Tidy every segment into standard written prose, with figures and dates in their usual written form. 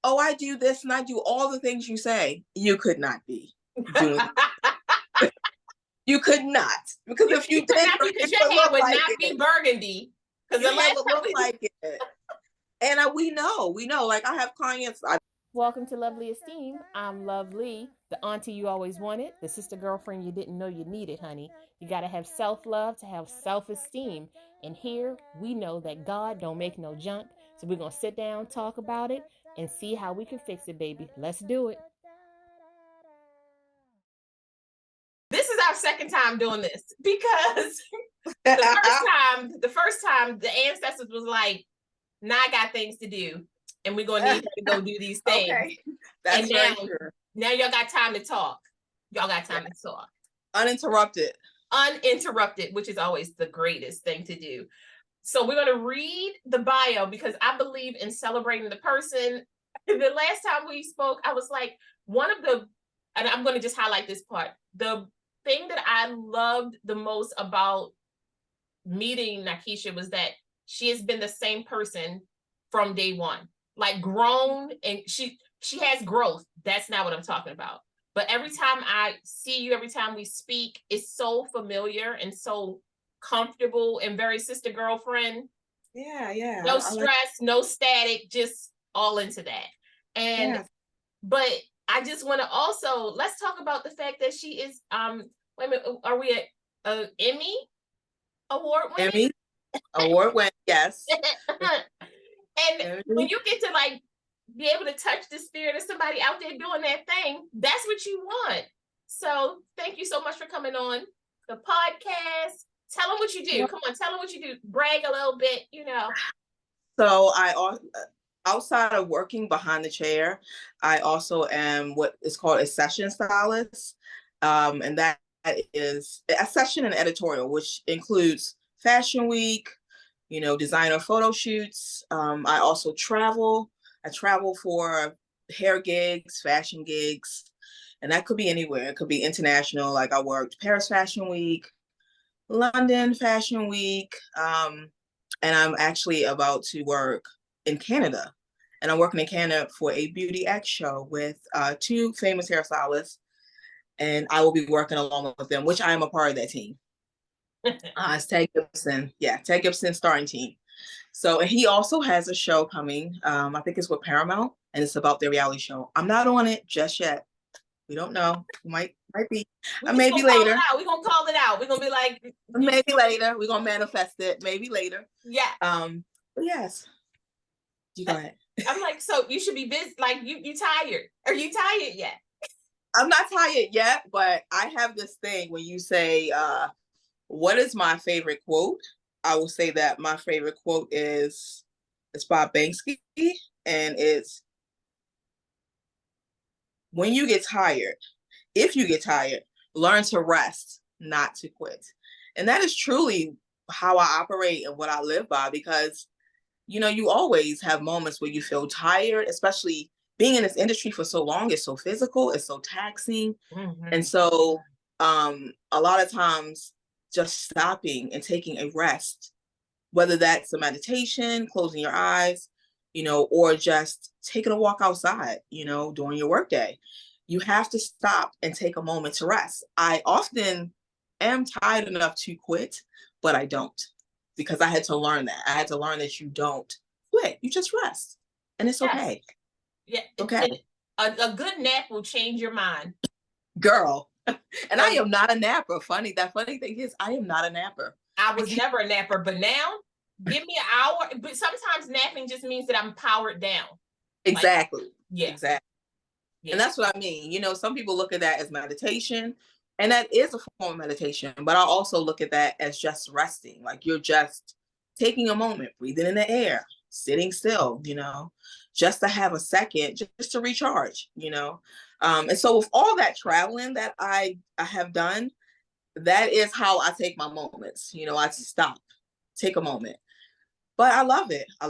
oh, I do this and I do all the things you say. You could not be doing. You could not, because if you did, because your hair would not be burgundy. Because the last time we like it. And we know, like I have clients. Welcome to Lovely Esteem. I'm Lovely, the auntie you always wanted, the sister girlfriend you didn't know you needed, honey. You got to have self-love to have self-esteem. And here we know that God don't make no junk. So we're going to sit down, talk about it, and see how we can fix it, baby. Let's do it. This is our second time doing this because the first time the ancestors was like, nah, I got things to do. And we're going to need to go do these things. Okay. That's and now y'all got time to talk. Y'all got time to talk. Uninterrupted, which is always the greatest thing to do. So we're going to read the bio because I believe in celebrating the person. The last time we spoke, I was like, and I'm going to just highlight this part. The thing that I loved the most about meeting Nakisha was that she has been the same person from day one. Like grown, and she has growth. That's not what I'm talking about. But every time I see you, every time we speak, it's so familiar and so comfortable and very sister girlfriend. Yeah. No stress, no static, just all into that. And but I just want to also, let's talk about the fact that she is wait a minute, are we at Emmy award winning? Emmy award winning, yes. And when you get to like be able to touch the spirit of somebody out there doing that thing, that's what you want. So thank you so much for coming on the podcast. Tell them what you do. Come on, tell them what you do. Brag a little bit, So outside of working behind the chair, I also am what is called a session stylist. And that is a session and editorial, which includes Fashion Week, designer photo shoots. I also travel. I travel for hair gigs, fashion gigs, and that could be anywhere. It could be international. Like I worked Paris Fashion Week, London Fashion Week, and I'm actually about to work in Canada. And I'm working in Canada for a Beauty X show with two famous hairstylists, and I will be working along with them, which I am a part of that team. It's Ted Gibson. Yeah, Ted Gibson starring team. So, and he also has a show coming. I think it's with Paramount, and it's about their reality show. I'm not on it just yet. We don't know. Might be. Maybe later. We're gonna call it out. We're gonna be like, maybe later. We're gonna manifest it. Maybe later. Yeah. But yes. You go ahead. I'm like, so you should be busy. Like you tired? Are you tired yet? I'm not tired yet, but I have this thing when you say, what is my favorite quote? I will say that my favorite quote it's Bob Banksy, and it's, when you get tired, if you get tired, learn to rest, not to quit. And that is truly how I operate and what I live by, because, you always have moments where you feel tired, especially being in this industry for so long. It's so physical, it's so taxing. Mm-hmm. And so a lot of times just stopping and taking a rest, whether that's a meditation, closing your eyes, or just taking a walk outside, during your workday. You have to stop and take a moment to rest. I often am tired enough to quit, but I don't, because I had to learn that. I had to learn that you don't quit. You just rest, and it's okay. Yeah. Okay. A good nap will change your mind. Girl. And I am not a napper. That funny thing is, I am not a napper. I was never a napper, but now give me an hour. But sometimes napping just means that I'm powered down. Exactly. Yeah. Exactly. Yeah. And that's what I mean. Some people look at that as meditation, and that is a form of meditation. But I also look at that as just resting. Like you're just taking a moment, breathing in the air, sitting still, just to have a second, just to recharge, and so with all that traveling that I have done, that is how I take my moments. I stop, take a moment. But I love it. I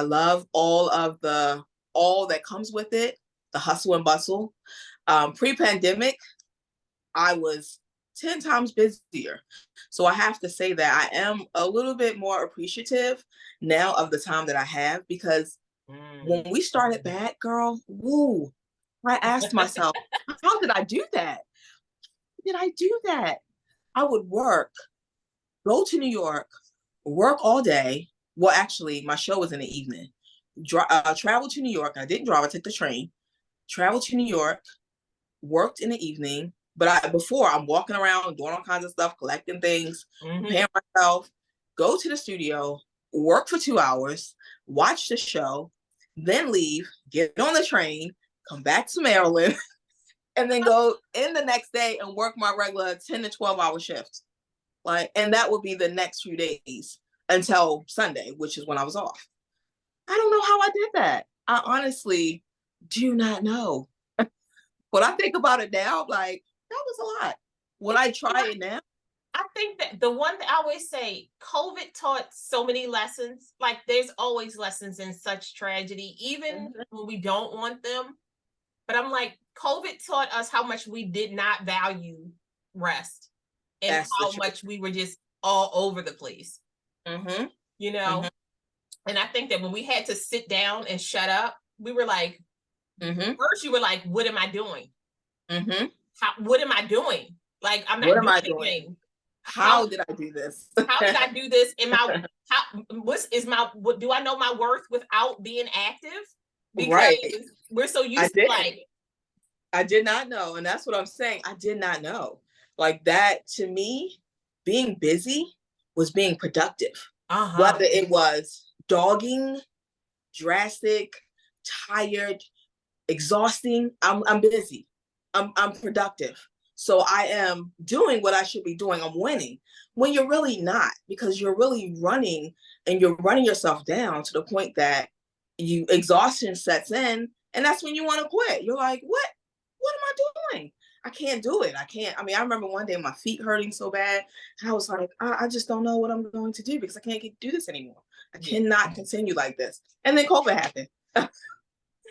love all that comes with it, the hustle and bustle. Pre-pandemic, I was 10 times busier. So I have to say that I am a little bit more appreciative now of the time that I have, because When we started back, girl, woo, I asked myself, how did I do that? Did I do that? I would work, go to New York, work all day. Well, actually, my show was in the evening. Travel to New York. I didn't drive. I took the train. Travel to New York, worked in the evening. But before, I'm walking around doing all kinds of stuff, collecting things, preparing myself, go to the studio, work for 2 hours, watch the show, then leave, get on the train, come back to Maryland, and then go in the next day and work my regular 10 to 12-hour shifts. And that would be the next few days until Sunday, which is when I was off. I don't know how I did that. I honestly do not know. When I think about it now, I'm like, that was a lot. Would I try it now? I think that the one that I always say, COVID taught so many lessons. Like, there's always lessons in such tragedy, even when we don't want them. But I'm like, COVID taught us how much we did not value rest and That's how much we were just all over the place. You know? And I think that when we had to sit down and shut up, we were like, first you were like, what am I doing? What am I doing? Like, I'm not doing anything. How did I do this? How did I do this? What do I know my worth without being active? Because we're so used to I did not know. And that's what I'm saying. I did not know. Like, that to me, being busy was being productive. Whether it was dogging, drastic, tired, exhausting, I'm busy. I'm productive. So I am doing what I should be doing. I'm winning when you're really not, because you're really running and you're running yourself down to the point that exhaustion sets in. And that's when you want to quit. You're like, what am I doing? I can't do it. I remember one day my feet hurting so bad. And I was like, I just don't know what I'm going to do because I can't do this anymore. I cannot continue like this. And then COVID happened.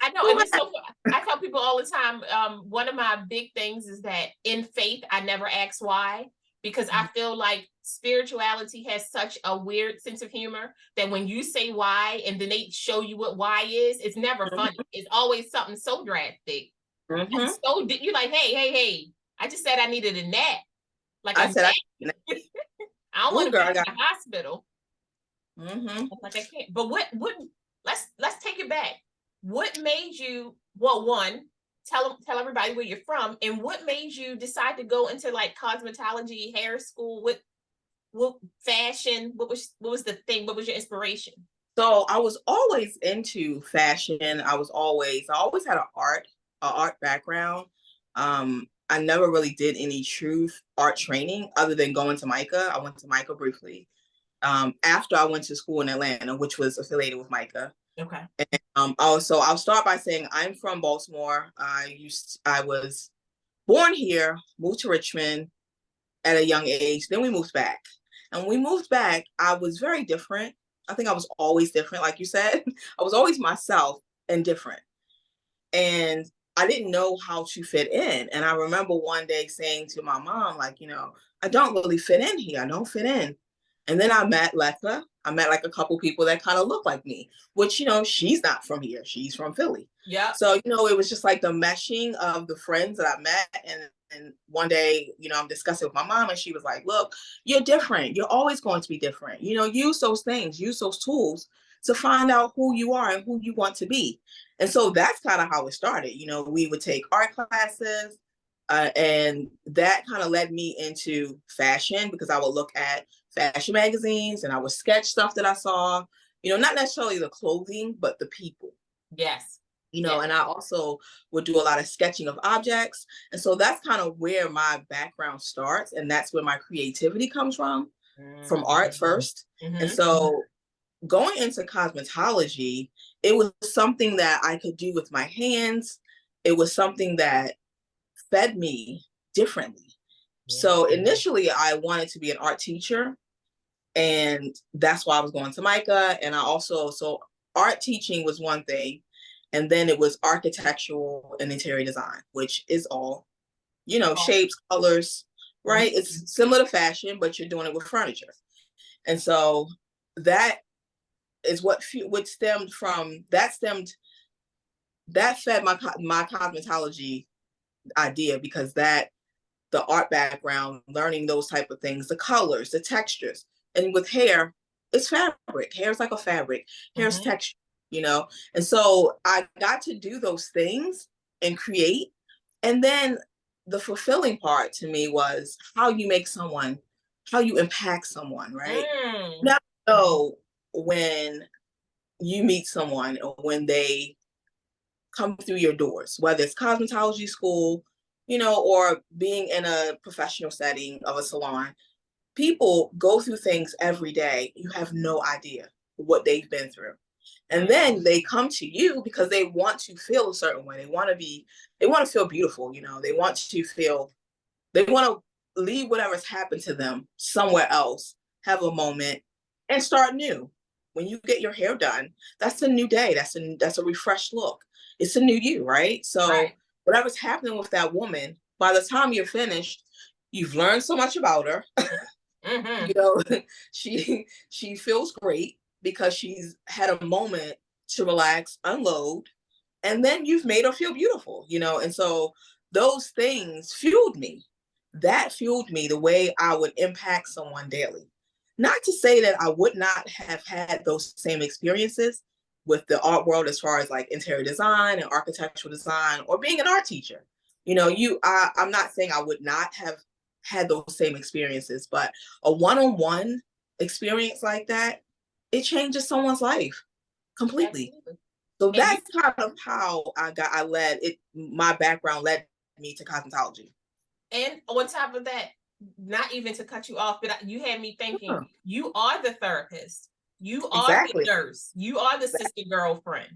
I know. And so I tell people all the time, one of my big things is that in faith, I never ask why, because I feel like spirituality has such a weird sense of humor that when you say why and then they show you what why is, it's never funny. It's always something so drastic. And so you're like, hey, I just said I needed a nap. Like, I don't want to be in the hospital. Like, I can't. But what let's take it back. What made you, well, one, tell everybody where you're from, and what made you decide to go into like cosmetology, hair school, what fashion, what was the thing, what was your inspiration? So I was always into fashion. I always had an art background. I never really did any true art training other than going to MICA. I went to MICA briefly. After I went to school in Atlanta, which was affiliated with MICA. Okay. And also, I'll start by saying I'm from Baltimore. I was born here, moved to Richmond at a young age. Then we moved back. And when we moved back, I was very different. I think I was always different, like you said. I was always myself and different. And I didn't know how to fit in. And I remember one day saying to my mom, like, I don't really fit in here. I don't fit in. And then I met Lecca. I met like a couple people that kind of look like me, which, she's not from here. She's from Philly. Yeah. So, it was just like the meshing of the friends that I met. And one day, I'm discussing with my mom and she was like, look, you're different. You're always going to be different. Use those things, use those tools to find out who you are and who you want to be. And so that's kind of how it started. We would take art classes. And that kind of led me into fashion because I would look at fashion magazines and I would sketch stuff that I saw, not necessarily the clothing, but the people. Yes. And I also would do a lot of sketching of objects. And so that's kind of where my background starts. And that's where my creativity comes from art first. And so going into cosmetology, it was something that I could do with my hands. It was something that fed me differently. So initially I wanted to be an art teacher, and that's why I was going to MICA. And so art teaching was one thing, and then it was architectural and interior design, which is all, shapes, colors, right? It's similar to fashion, but you're doing it with furniture. And so that is what stemmed from that fed my cosmetology idea, because the art background, learning those type of things, the colors, the textures. And with hair, it's fabric. Hair is like a fabric. Hair's texture, And so I got to do those things and create. And then the fulfilling part to me was how you impact someone, right? Now, when you meet someone or when they come through your doors, whether it's cosmetology school, or being in a professional setting of a salon, people go through things every day. You have no idea what they've been through. And then they come to you because they want to feel a certain way. They want to feel beautiful, they want to leave whatever's happened to them somewhere else, have a moment, and start new. When you get your hair done, that's a new day. That's a refreshed look. It's a new you, right? So whatever's happening with that woman, by the time you're finished, you've learned so much about her. She feels great because she's had a moment to relax, unload, and then you've made her feel beautiful, And so those things fueled me. That fueled me the way I would impact someone daily. Not to say that I would not have had those same experiences with the art world as far as like interior design and architectural design or being an art teacher. I'm not saying I would not have had those same experiences, but a one-on-one experience like that, it changes someone's life completely. Absolutely. So that's kind of how my background led me to cosmetology. And on top of that, not even to cut you off, but you had me thinking, you are the therapist, you are the nurse, you are the sister girlfriend,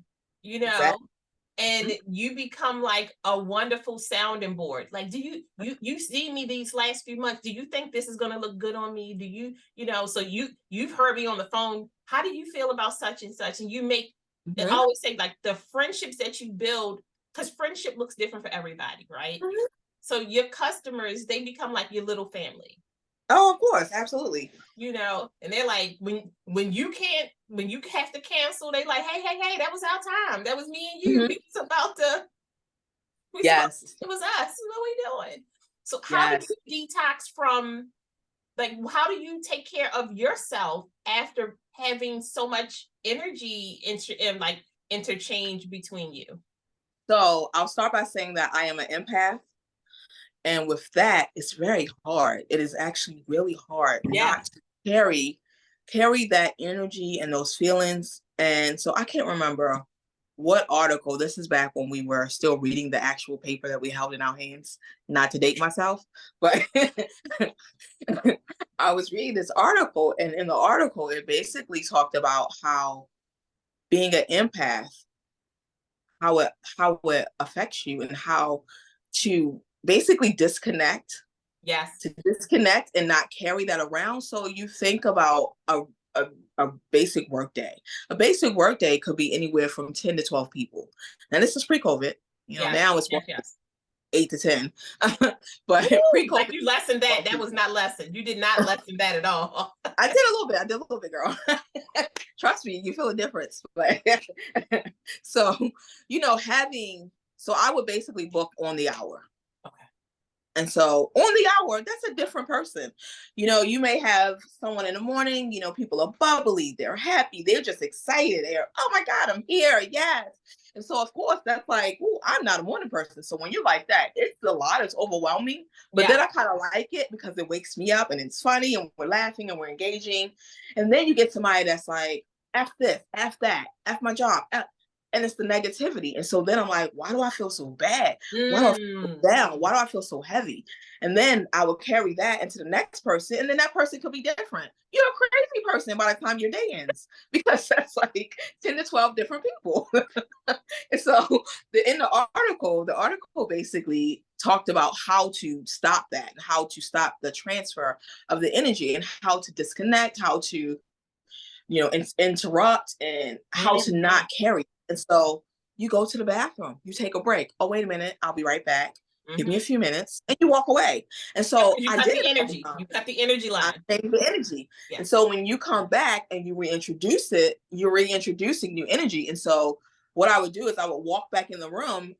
and you become like a wonderful sounding board. Like, do you see me these last few months? Do you think this is going to look good on me? Do you, so you've heard me on the phone. How do you feel about such and such? And you make, I always say, like, the friendships that you build, because friendship looks different for everybody, right? So your customers, they become like your little family. Oh, of course, absolutely. And they're like, when you have to cancel, they like, hey, that was our time. That was me and you. It was us. What are we doing? So how do you detox from, like, how do you take care of yourself after having so much energy and like interchange between you? So I'll start by saying that I am an empath. And with that, it's very hard. It is actually really hard not to carry that energy and those feelings. And so I can't remember what article, this is back when we were still reading the actual paper that we held in our hands, not to date myself, but I was reading this article, and in the article, it basically talked about how being an empath, how it affects you, and how to basically disconnect. To disconnect and not carry that around. So you think about a basic work day. A basic work day could be anywhere from 10 to 12 people. Now this is pre-COVID. Now it's 8 to 10. But pre-COVID, like you lessened that. That was not lessened. You did not lessen that at all. I did a little bit, girl. Trust me, you feel a difference. But so, so I would basically book on the hour. And so on the hour, that's a different person. You may have someone in the morning, people are bubbly, they're happy, they're just excited. They're, oh my God, I'm here. Yes. And so of course that's like, ooh, I'm not a morning person. So when you're like that, it's a lot, it's overwhelming. But then I kind of like it because it wakes me up and it's funny and we're laughing and we're engaging. And then you get somebody that's like, F this, F that, F my job. And it's the negativity. And so then I'm like, why do I feel so bad? Why do I feel down? Why do I feel so heavy? And then I will carry that into the next person. And then that person could be different. You're a crazy person by the time your day ends, because that's like 10 to 12 different people. And so in the article basically talked about how to stop that, and how to stop the transfer of the energy, and how to disconnect, how to, interrupt, and how to not carry. And so you go to the bathroom, you take a break. Oh, wait a minute, I'll be right back. give me a few minutes, and you walk away. And so you I cut did the it. energy. You cut the energy line. I changed the energy. Yeah. And so when you come back and you reintroduce it, you're reintroducing new energy. And so what I would do is I would walk back in the room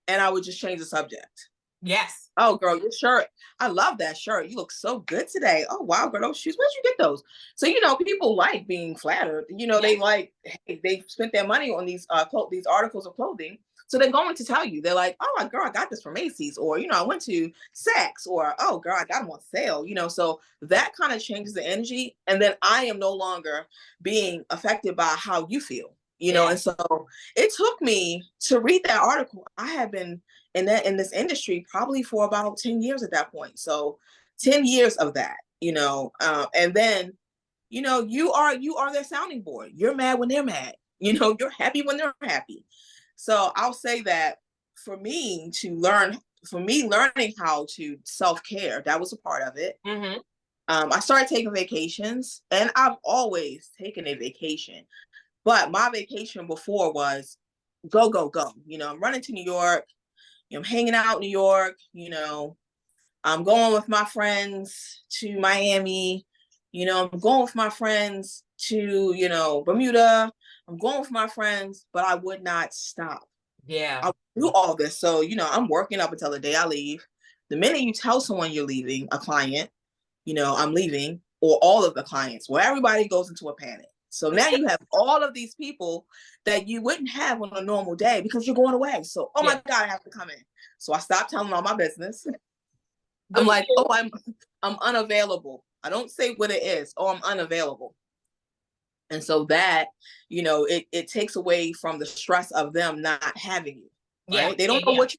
and I would just change the subject. Yes. Oh, girl, your shirt. I love that shirt. You look so good today. Oh, wow, girl, those shoes. Where'd you get those? So, you know, people like being flattered. You know, they like, hey, they spent their money on these these articles of clothing. So they're going to tell you. They're like, oh, my girl, I got this from Macy's. Or, you know, I went to Saks. Or, oh, girl, I got them on sale. You know, so that kind of changes the energy. And then I am no longer being affected by how you feel. You know, and so it took me to read that article. I have been in this industry probably for about 10 years at that point. So 10 years of that, you know, and then, you know, you are their sounding board. You're mad when they're mad, you know, you're happy when they're happy. So I'll say that for me learning how to self-care, that was a part of it. I started taking vacations, and I've always taken a vacation, but my vacation before was go, go, go. You know, I'm running to New York. You know, I'm hanging out in New York. You know, I'm going with my friends to Miami. You know, I'm going with my friends to, you know, Bermuda. I'm going with my friends, but I would not stop. Yeah. I would do all this. So, you know, I'm working up until the day I leave. The minute you tell someone you're leaving, a client, you know, I'm leaving, or all of the clients, well, everybody goes into a panic. So now you have all of these people that you wouldn't have on a normal day because you're going away. So, oh my God, I have to come in. So I stopped telling all my business. I'm like, oh, I'm unavailable. I don't say what it is. Oh, I'm unavailable. And so that, you know, it takes away from the stress of them not having you. Right? They don't know what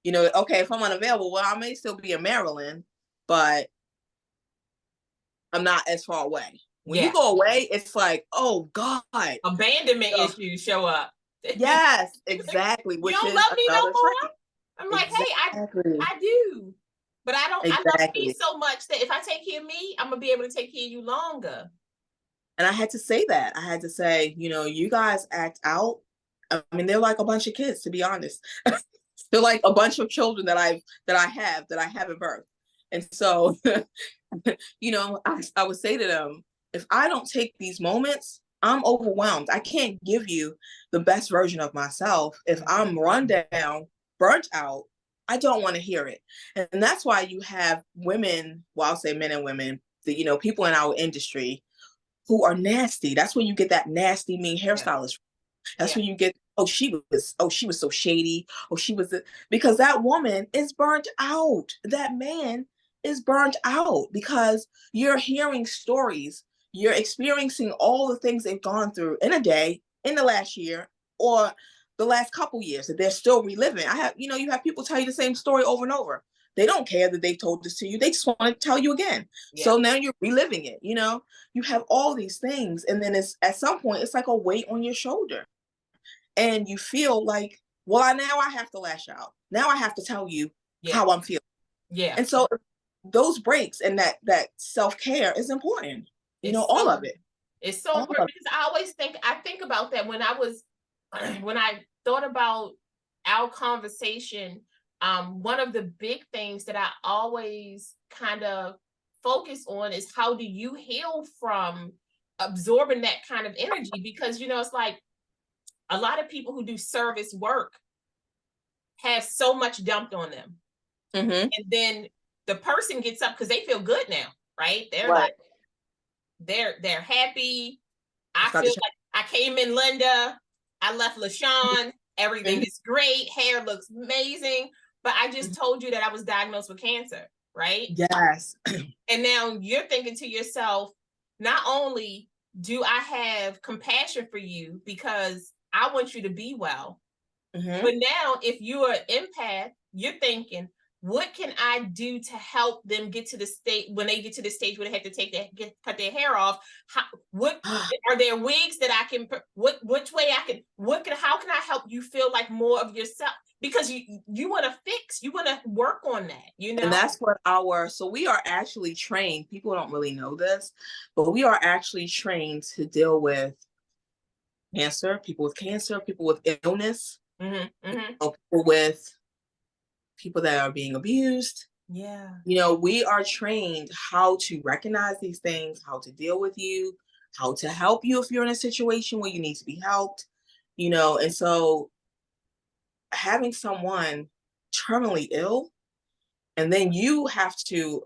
you know, okay, if I'm unavailable, well, I may still be in Maryland, but I'm not as far away. When you go away, it's like, oh God. Abandonment issues show up. Yes, exactly. You don't love me no more? I'm like, hey, I do. But I love me so much that if I take care of me, I'm gonna be able to take care of you longer. And I had to say that. I had to say, you know, you guys act out. I mean, they're like a bunch of kids, to be honest. They're like a bunch of children that I haven't birthed. And so, you know, I would say to them, if I don't take these moments, I'm overwhelmed. I can't give you the best version of myself. If I'm run down, burnt out, I don't want to hear it. And that's why you have women, well, I'll say men and women, you know, people in our industry who are nasty. That's when you get that nasty, mean hairstylist. That's when you get, she was so shady. Because that woman is burnt out. That man is burnt out because you're hearing stories. You're experiencing all the things they've gone through in a day, in the last year, or the last couple years that they're still reliving. You have people tell you the same story over and over. They don't care that they've told this to you. They just want to tell you again. So now you're reliving it. You know, you have all these things. And then at some point, it's like a weight on your shoulder. And you feel like, well, now I have to lash out. Now I have to tell you how I'm feeling. Yeah. And so those breaks and that self-care is important. You know, all of it. It's so important because I think about that when I thought about our conversation. One of the big things that I always kind of focus on is how do you heal from absorbing that kind of energy? Because, you know, it's like a lot of people who do service work have so much dumped on them. And then the person gets up because they feel good now, right? They're like, they're happy. I feel like I came in Linda, I left LaShawn, everything is great, hair looks amazing, but I just told you that I was diagnosed with cancer, right? Yes. And now you're thinking to yourself, not only do I have compassion for you because I want you to be well, but now if you're an empath, you're thinking, what can I do to help them get to the state when they get to the stage where they have to cut their hair off? What are there wigs that I can? Which way I can? How can I help you feel like more of yourself? Because you want to fix, you want to work on that, you know. And that's what so we are actually trained. People don't really know this, but we are actually trained to deal with cancer, people with illness, people with people that are being abused. Yeah. You know, we are trained how to recognize these things, how to deal with you, how to help you if you're in a situation where you need to be helped, you know. And so having someone terminally ill, and then you have to,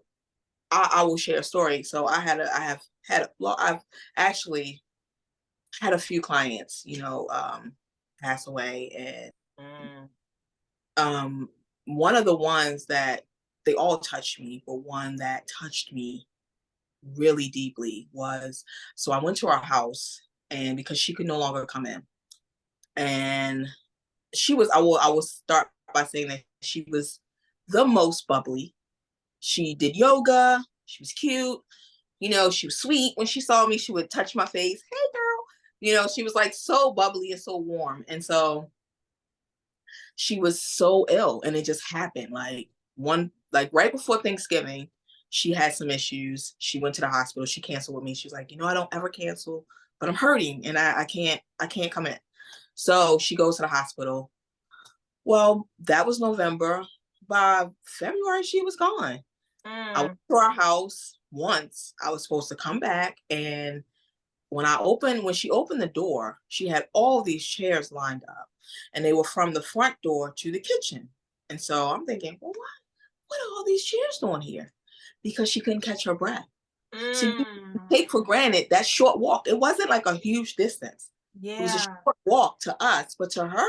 I will share a story. So I've actually had a few clients, you know, pass away. And one of the ones that, they all touched me, but one that touched me really deeply was, so I went to our house, and because she could no longer come in, and I will start by saying that she was the most bubbly. She did yoga. She was cute. You know, she was sweet. When she saw me, she would touch my face. Hey, girl. You know, she was like so bubbly and so warm. And so she was so ill, and it just happened. Like right before Thanksgiving, she had some issues. She went to the hospital. She canceled with me. She was like, you know, I don't ever cancel, but I'm hurting, and I can't come in. So she goes to the hospital. Well, that was November. By February, she was gone. I went to our house once. I was supposed to come back, and when she opened the door, she had all these chairs lined up, and they were from the front door to the kitchen. And so I'm thinking, well, what are all these chairs doing here? Because she couldn't catch her breath. So you take for granted that short walk. It wasn't like a huge distance. It was a short walk to us, but to her,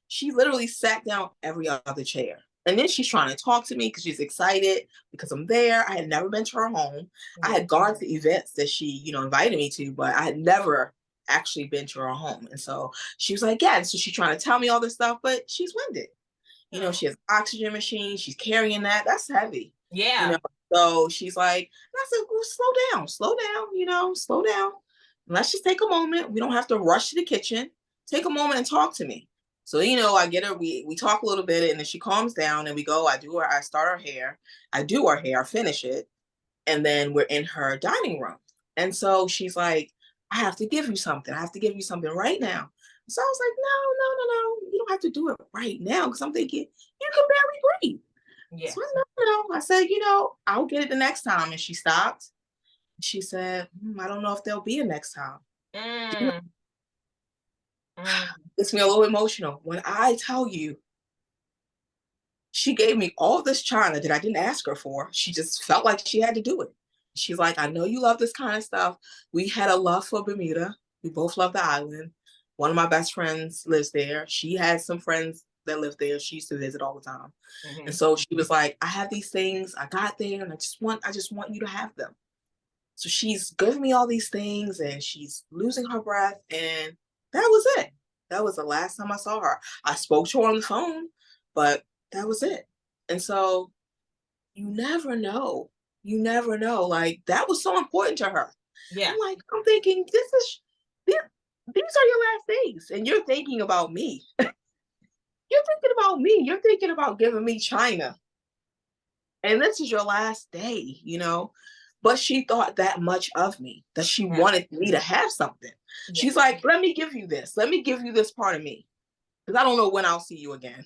she literally sat down every other chair. And then she's trying to talk to me because she's excited because I'm there. I had never been to her home. I had gone to events that she, you know, invited me to, but I had never actually been to her home. And so she was like, yeah. And so she's trying to tell me all this stuff, but she's winded. You know, she has an oxygen machine. She's carrying that. That's heavy. Yeah. You know, so she's like, and I said, well, slow down, you know, slow down. Let's just take a moment. We don't have to rush to the kitchen. Take a moment and talk to me. So, you know, I get her, we talk a little bit, and then she calms down, and we go, I start her hair. I do her hair, I finish it. And then we're in her dining room. And so she's like, I have to give you something. I have to give you something right now. So I was like, no. You don't have to do it right now. Because I'm thinking, you can barely breathe. Yeah. So I said, you know, I'll get it the next time. And she stopped. She said, I don't know if there'll be a next time. You know, it's me a little emotional. When I tell you, she gave me all this china that I didn't ask her for. She just felt like she had to do it. She's like, I know you love this kind of stuff. We had a love for Bermuda. We both love the island. One of my best friends lives there. She has some friends that live there. She used to visit all the time. And so she was like, I have these things. I got there, and I just want you to have them. So she's giving me all these things, and she's losing her breath. And that was it. That was the last time I saw her. I spoke to her on the phone, but that was it. And so you never know. You never know. Like, that was so important to her. Yeah. I'm thinking, these are your last days, and you're thinking about me. You're thinking about me. You're thinking about giving me china. And this is your last day, you know? But she thought that much of me, that she wanted me to have something. Yeah. She's like, let me give you this. Let me give you this part of me. Because I don't know when I'll see you again.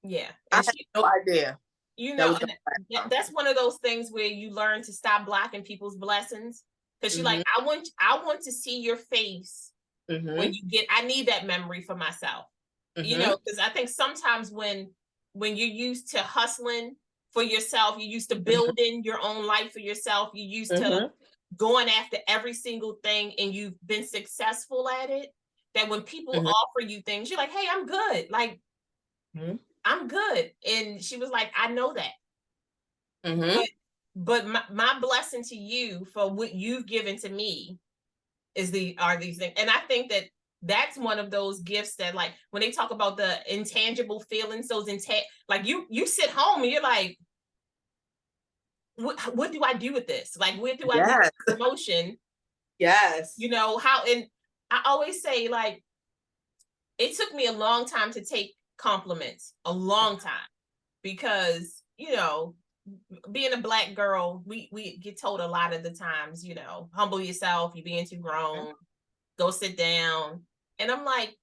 Yeah. I had no idea. You know, that's one of those things where you learn to stop blocking people's blessings. Because you're like, I want to see your face when you I need that memory for myself. You know, because I think sometimes when you're used to hustling for yourself, you're used to building your own life for yourself, you're used to going after every single thing, and you've been successful at it, that when people offer you things, you're like, hey, I'm good. Like, I'm good. And she was like, I know that. But my blessing to you for what you've given to me are these things. And I think that's one of those gifts that, like, when they talk about the intangible feelings, those like you sit home and you're like, what do I do with this? Like, what do I do with this emotion? Yes. You know, and I always say, like, it took me a long time to take compliments, a long time, because, you know, being a Black girl, we get told a lot of the times, you know, humble yourself, you're being too grown, go sit down. And I'm like,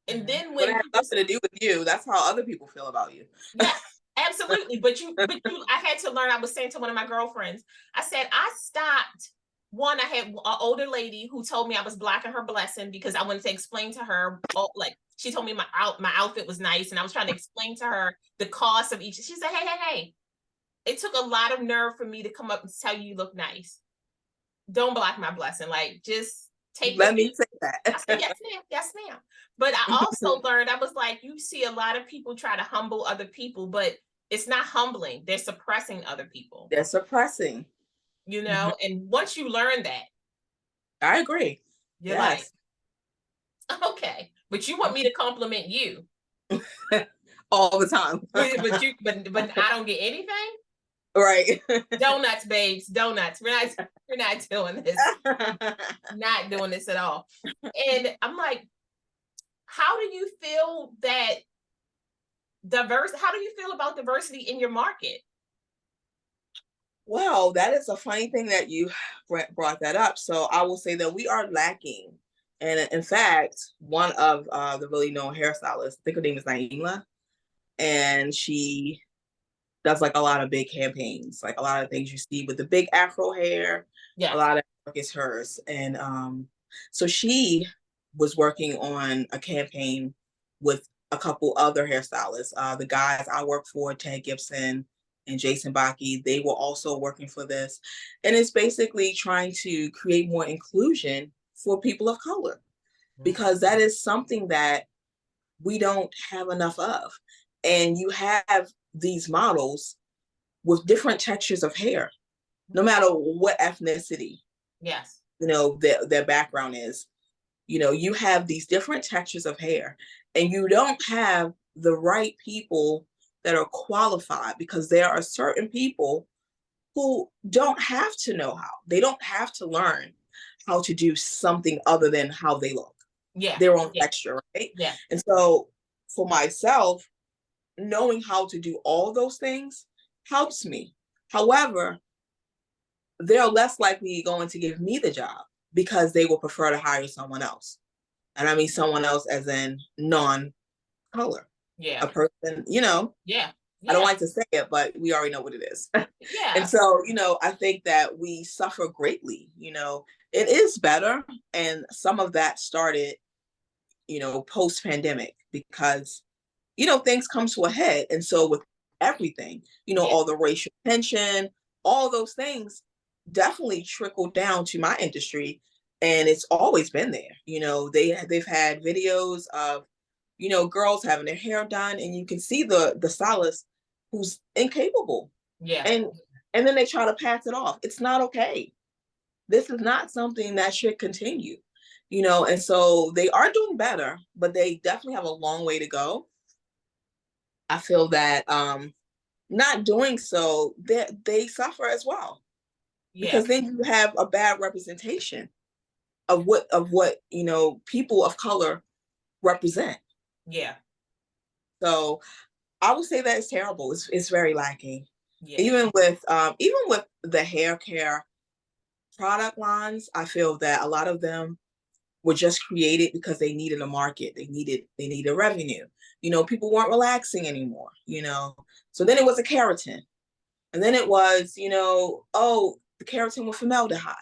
and then when it has nothing to do with you, that's how other people feel about you. Yeah. Absolutely. But I had to learn. I was saying to one of my girlfriends, I said, I stopped. One, I had an older lady who told me I was blocking her blessing because I wanted to explain to her, like, she told me my outfit was nice, and I was trying to explain to her the cost of each. She said, hey, it took a lot of nerve for me to come up and tell you look nice. Don't block my blessing. Like, just take Let me say that. I said, yes, ma'am. But I also learned, I was like, you see a lot of people try to humble other people, but it's not humbling. They're suppressing other people. They're suppressing. You know, and once you learn that, I agree. You're like, okay, but you want me to compliment you all the time. but I don't get anything. Right. Donuts, babes, donuts. We're not doing this. Not doing this at all. And I'm like, how do you feel that how do you feel about diversity in your market? Well, that is a funny thing that you brought that up. So I will say that we are lacking. And in fact, one of the really known hairstylists, I think her name is Naima, and she does like a lot of big campaigns, like a lot of things you see with the big afro hair. A lot of work is hers. And so she was working on a campaign with a couple other hairstylists. The guys I work for, Ted Gibson and Jason Baki, they were also working for this. And it's basically trying to create more inclusion for people of color, because that is something that we don't have enough of. And you have these models with different textures of hair, no matter what ethnicity, you know, their background is. You know, you have these different textures of hair, and you don't have the right people that are qualified, because there are certain people who don't have to know how. They don't have to learn how to do something other than how they look. Their own texture, right? And so for myself, knowing how to do all those things helps me. However, they're less likely going to give me the job because they will prefer to hire someone else. And I mean someone else as in non-color. A person, you know. I don't like to say it, but we already know what it is. And so, you know, I think that we suffer greatly. You know, it is better. And some of that started, you know, post-pandemic, because, you know, things come to a head. And so with everything, you know, all the racial tension, all those things definitely trickled down to my industry. And it's always been there. You know, they've had videos of, you know, girls having their hair done, and you can see the stylist who's incapable. And then they try to pass it off. It's not okay. This is not something that should continue, you know. And so they are doing better, but they definitely have a long way to go. I feel that not doing so, they suffer as well, because then you have a bad representation of what you know, people of color represent. So I would say that it's terrible. It's very lacking. Even with the hair care product lines, I feel that a lot of them were just created because they needed a market. They needed revenue. You know, people weren't relaxing anymore, you know. So then it was a keratin. And then it was, you know, oh, the keratin with formaldehyde.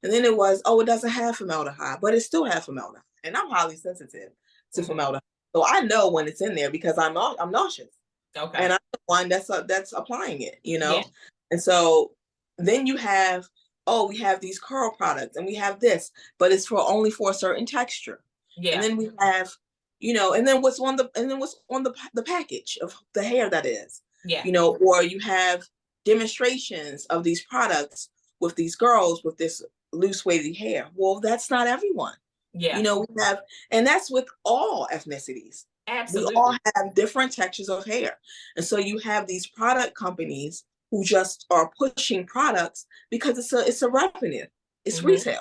And then it was, oh, it doesn't have formaldehyde, but it still has formaldehyde. And I'm highly sensitive to formaldehyde. So I know when it's in there because I'm nauseous. And I'm the one that's applying it, you know? And so then you have, oh, we have these curl products and we have this, but it's only for a certain texture. And then we have, you know, and then what's on the package of the hair that is. You know, or you have demonstrations of these products with these girls with this loose wavy hair. Well, that's not everyone. You know, we have, and that's with all ethnicities. Absolutely. We all have different textures of hair. And so you have these product companies who just are pushing products because it's a revenue. It's retail.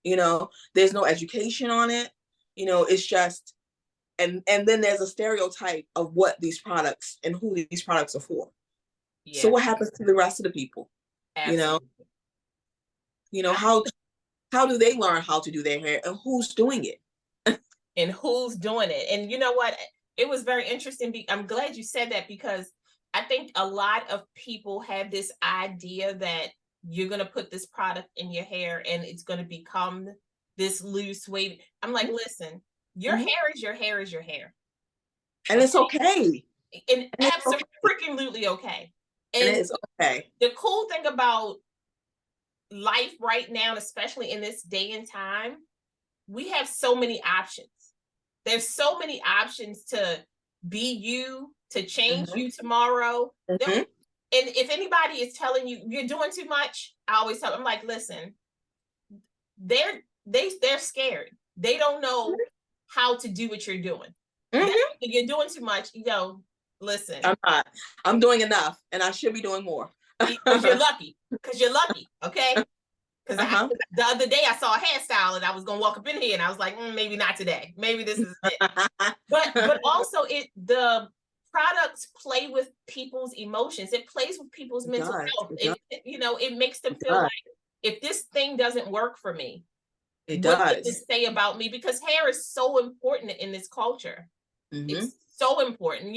You know, there's no education on it. You know, it's just, and then there's a stereotype of what these products and who these products are for. So what happens to the rest of the people? Absolutely. You know, how do they learn how to do their hair, and who's doing it? And who's doing it? And you know what? It was very interesting. I'm glad you said that, because I think a lot of people have this idea that you're going to put this product in your hair and it's going to become this loose wave. I'm like, listen, your hair is your hair is your hair. And it's okay. And absolutely okay. And it's okay. The cool thing about life right now, especially in this day and time, we have so many options. There's so many options to be you, to change you tomorrow. And if anybody is telling you you're doing too much, I always tell them, like, listen, they're scared. They don't know how to do what you're doing. You're doing too much. Listen. I'm not. I'm doing enough, and I should be doing more. Because you're lucky. Okay. Because the other day I saw a hairstyle and I was gonna walk up in here and I was like, maybe not today. Maybe this is it. but also the products play with people's emotions. It plays with people's mental health. It makes them feel like, if this thing doesn't work for me, what does it say about me? Because hair is so important in this culture. It's so important, and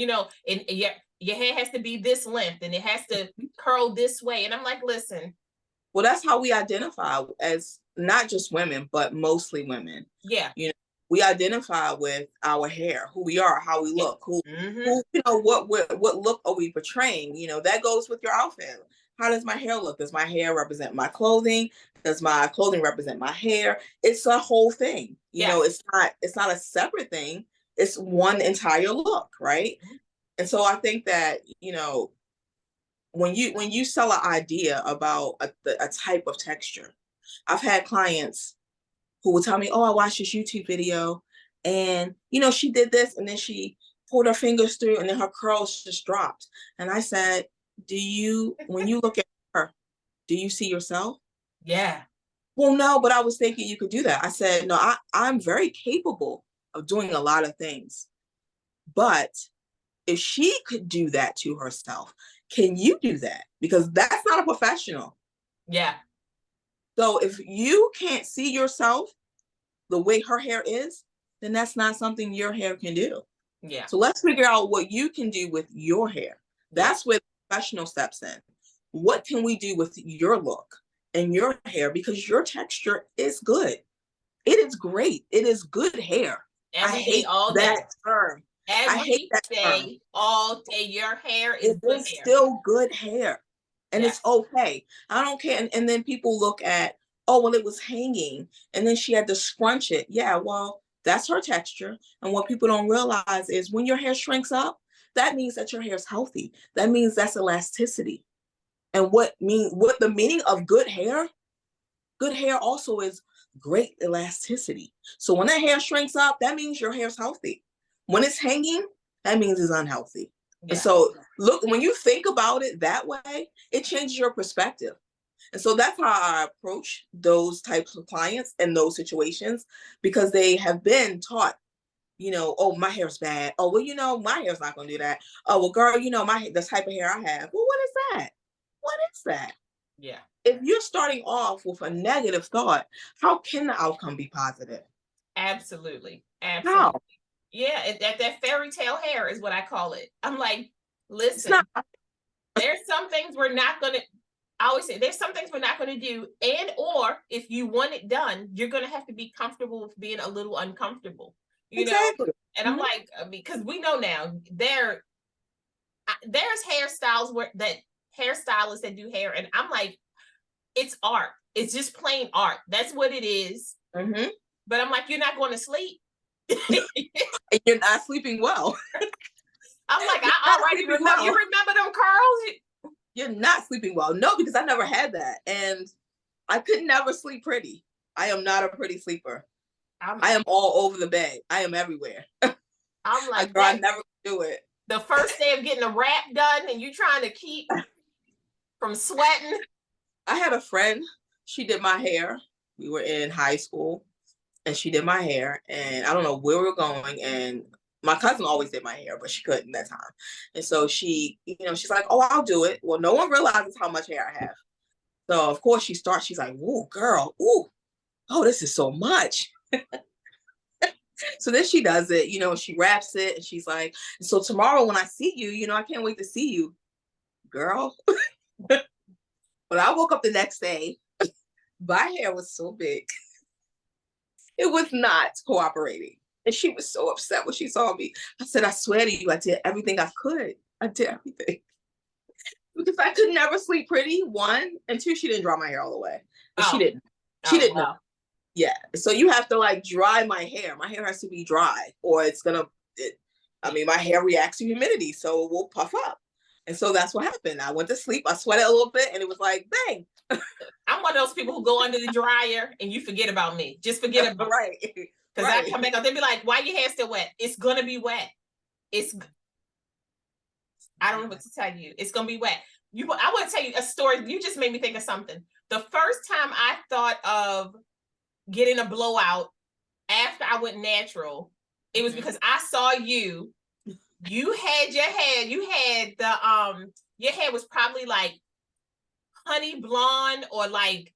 your hair has to be this length and it has to curl this way. And I'm like, listen. Well, that's how we identify as not just women, but mostly women. Yeah. We identify with our hair, who we are, how we look, who what look are we portraying? That goes with your outfit. How does my hair look? Does my hair represent my clothing? Does my clothing represent my hair? It's a whole thing. It's not a separate thing. It's one entire look, right? And so I think that, when you sell an idea about a type of texture, I've had clients who will tell me, oh, I watched this YouTube video and, she did this and then she pulled her fingers through and then her curls just dropped. And I said, when you look at her, do you see yourself? Yeah. Well, no, but I was thinking you could do that. I said, no, I'm very capable of doing a lot of things. But if she could do that to herself, can you do that? Because that's not a professional. Yeah. So if you can't see yourself the way her hair is, then that's not something your hair can do. Yeah. So let's figure out what you can do with your hair. That's where the professional steps in. What can we do with your look and your hair? Because your texture is good. It is great. It is good hair. I hate that term. I hate that term. All day, your hair is good hair. Still good hair. And it's okay. I don't care. And then people look at, oh, well, it was hanging and then she had to scrunch it. Yeah, well, that's her texture. And what people don't realize is when your hair shrinks up, that means that your hair is healthy. That means that's elasticity. And what the meaning of good hair also is great elasticity. So when that hair shrinks up, that means your hair is healthy. When it's hanging, that means it's unhealthy. Yeah. And so look, when you think about it that way, it changes your perspective. And so that's how I approach those types of clients in those situations, because they have been taught, oh, my hair's bad. Oh, well, my hair's not going to do that. Oh, well, girl, the type of hair I have. Well, what is that? What is that? Yeah. If you're starting off with a negative thought, how can the outcome be positive? Absolutely. How? Yeah, that fairy tale hair is what I call it. I'm like, listen, there's some things we're not going to, I always say, there's some things we're not going to do. Or if you want it done, you're going to have to be comfortable with being a little uncomfortable, exactly. And I'm like, because we know now there's hairstyles hairstylists that do hair. And I'm like, it's art. It's just plain art. That's what it is. Mm-hmm. But I'm like, you're not going to sleep. You're not sleeping well. I'm like, I already remember. You remember them curls? You're not sleeping well. No, because I never had that. And I could never sleep pretty. I am not a pretty sleeper. I am all over the bed. I am everywhere. I'm like, girl, I never do it. The first day of getting a wrap done and you trying to keep from sweating. I had a friend, she did my hair. We were in high school and she did my hair, and I don't know where we were going, and my cousin always did my hair, but she couldn't that time. And so she, she's like, oh, I'll do it. Well, no one realizes how much hair I have. So of course she's like, ooh, girl, ooh, oh, this is so much. So then she does it, she wraps it, and she's like, so tomorrow when I see you, I can't wait to see you. girl, when I woke up the next day, my hair was so big. It was not cooperating. And she was so upset when she saw me. I said, I swear to you, I did everything I could. I did everything. Because I could never sleep pretty, one. And two, she didn't dry my hair all the way. But she didn't. She didn't know. Yeah. So you have to like dry my hair. My hair has to be dry or it's going to, my hair reacts to humidity. So it will puff up. And so that's what happened. I went to sleep. I sweated a little bit and it was like, bang. I'm one of those people who go under the dryer and you forget about me. Just forget about right. me. Because I come back up, they'll be like, why your hair still wet? It's going to be wet. I don't know what to tell you. It's going to be wet. I want to tell you a story. You just made me think of something. The first time I thought of getting a blowout after I went natural, it was because I saw you. You had your hair. You had your hair was probably like honey blonde or like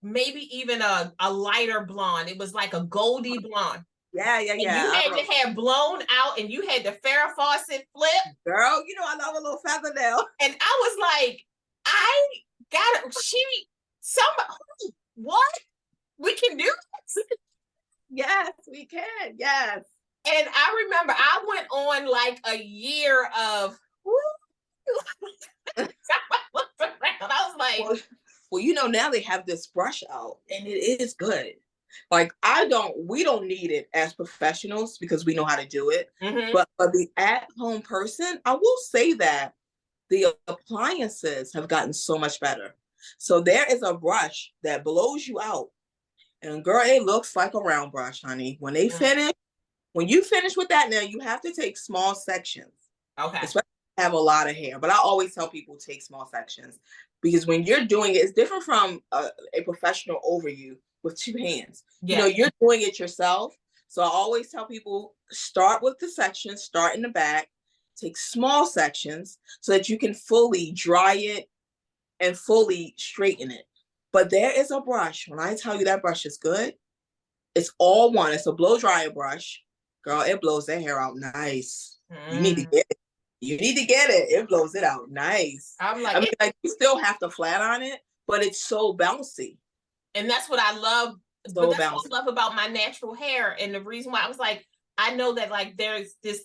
maybe even a lighter blonde. It was like a goldy blonde. Yeah. And you had your hair blown out and you had the Farrah Fawcett flip. Girl, you know I love a little feather now. And I was like, I got it. What? We can do this? Yes, we can. Yes. And I remember I went on like a year of I was like, well, you know, now they have this brush out and it is good. Like we don't need it as professionals because we know how to do it. Mm-hmm. But for the at-home person, I will say that the appliances have gotten so much better. So there is a brush that blows you out. And girl, it looks like a round brush, honey. When you finish with that now, you have to take small sections. Okay. Especially if you have a lot of hair. But I always tell people take small sections because when you're doing it, it's different from a professional over you with two hands. Yeah. You know, you're doing it yourself. So I always tell people start with the sections, start in the back, take small sections so that you can fully dry it and fully straighten it. But there is a brush. When I tell you that brush is good, it's all one. It's a blow dryer brush. Girl, it blows that hair out nice. You need to get it. You need to get it. It blows it out nice. I'm like, you still have to flat on it, but it's so bouncy. And that's what I love. So what I love about my natural hair. And the reason why I was like, I know that like there's this,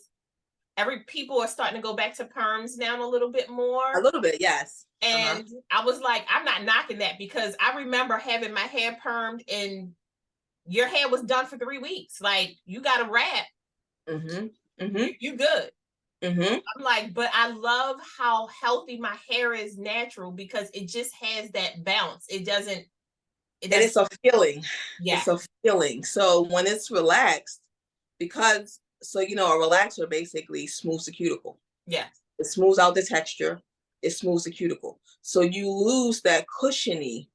people are starting to go back to perms now a little bit more. A little bit, yes. And I was like, I'm not knocking that because I remember having my hair permed and your hair was done for 3 weeks. Like you got a wrap. You good. I'm like, but I love how healthy my hair is natural because it just has that bounce. It doesn't. And it's a feeling. Yeah. It's a feeling. So when it's relaxed, a relaxer basically smooths the cuticle. Yeah. It smooths out the texture. It smooths the cuticle. So you lose that cushiony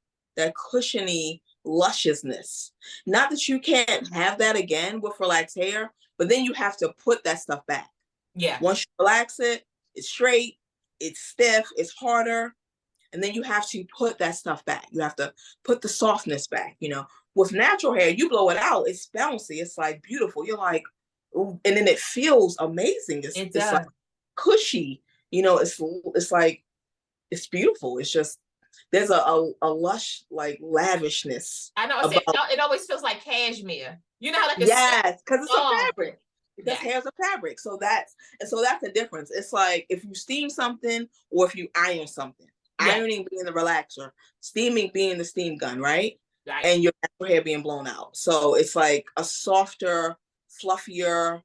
lusciousness. Not that you can't have that again with relaxed hair, but then you have to put that stuff back. Yeah. Once you relax it, it's straight, it's stiff, it's harder. And then you have to put that stuff back. You have to put the softness back. You know, with natural hair, you blow it out. It's bouncy. It's like beautiful. You're like, ooh, and then it feels amazing. It's like cushy. You know, it's like, it's beautiful. It's just, there's a lush, like lavishness. I know. It always feels like cashmere. You know how like yes, because it's a fabric. Because hair's a fabric. So that's the difference. It's like if you steam something or if you iron something. Ironing being the relaxer, steaming being the steam gun, right? And your natural hair being blown out. So it's like a softer, fluffier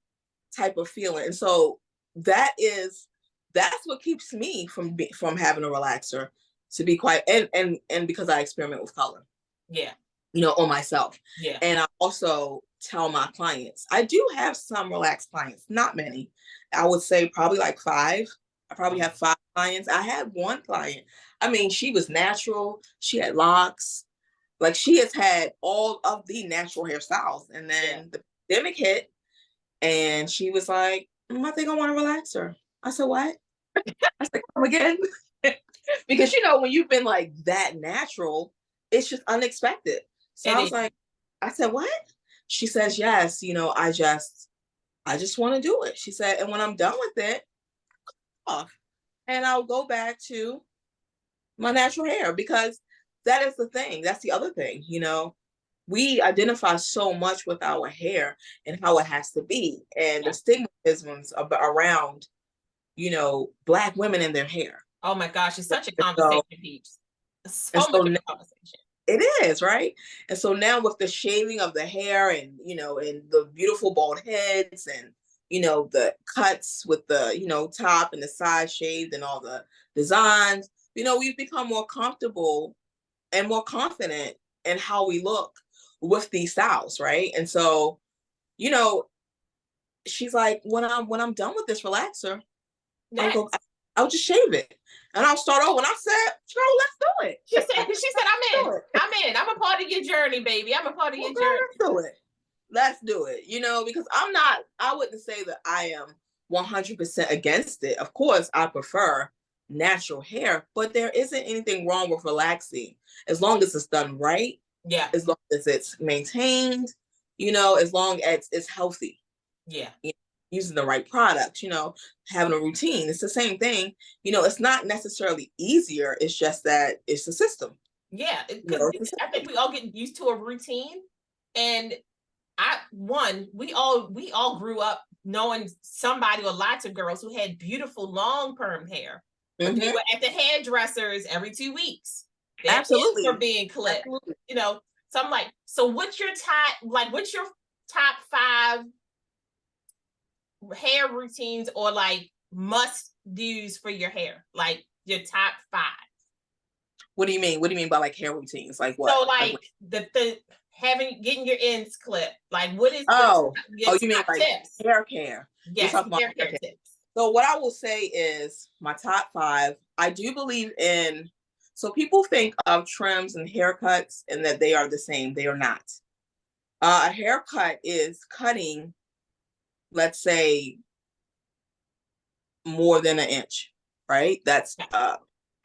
type of feeling. And so that's what keeps me from having a relaxer, to be quite and because I experiment with color. Yeah. You know, on myself. Yeah. And I also tell my clients, I do have some relaxed clients, not many. I would say probably like 5. I probably have 5 clients. I had one client. I mean, she was natural. She had locks. Like she has had all of the natural hairstyles. And then the pandemic hit and she was like, I think I want to relax her. I said, what? I said, come again. Because, you know, when you've been like that natural, it's just unexpected. So I was like, I said, what? She says, yes, you know, I just want to do it. She said, and when I'm done with it, off. and I'll go back to my natural hair, because that is the thing. That's the other thing, you know. We identify so much with our hair and how it has to be, and the stigmatisms around, you know, Black women and their hair. Oh my gosh, it's such a And conversation, peeps. So much of a conversation. It is, right? And so now with the shaving of the hair, and, you know, and the beautiful bald heads, and, you know, the cuts with the, you know, top and the side shaved and all the designs, you know, we've become more comfortable and more confident in how we look with these styles, right? And so, you know, she's like, when I'm done with this relaxer, I'll just shave it and I'll start over. And I said, "Girl, let's do it." She said, I'm in. I'm a part of your journey, baby. I'm a part of your journey. Let's do it. You know, because I wouldn't say that I am 100% against it. Of course, I prefer natural hair, but there isn't anything wrong with relaxing as long as it's done right. Yeah. As long as it's maintained, you know, as long as it's healthy. Yeah. You know, using the right products, you know, having a routine. It's the same thing. You know, it's not necessarily easier. It's just that it's a system. Yeah. I think we all get used to a routine. And we all grew up knowing somebody or lots of girls who had beautiful long perm hair. But they were at the hairdressers every 2 weeks. Their Absolutely. Were being clipped. Absolutely. You know, so I'm like, so what's your top 5 hair routines or like must do's for your hair? Like your top 5. What do you mean? What do you mean by like hair routines? Like what? So like the getting your ends clipped. Like what is you mean like tips? Hair care? Yes, hair care tips. So what I will say is my top 5. I do believe in. So people think of trims and haircuts and that they are the same. They are not. A haircut is cutting, let's say, more than an inch, right? That's I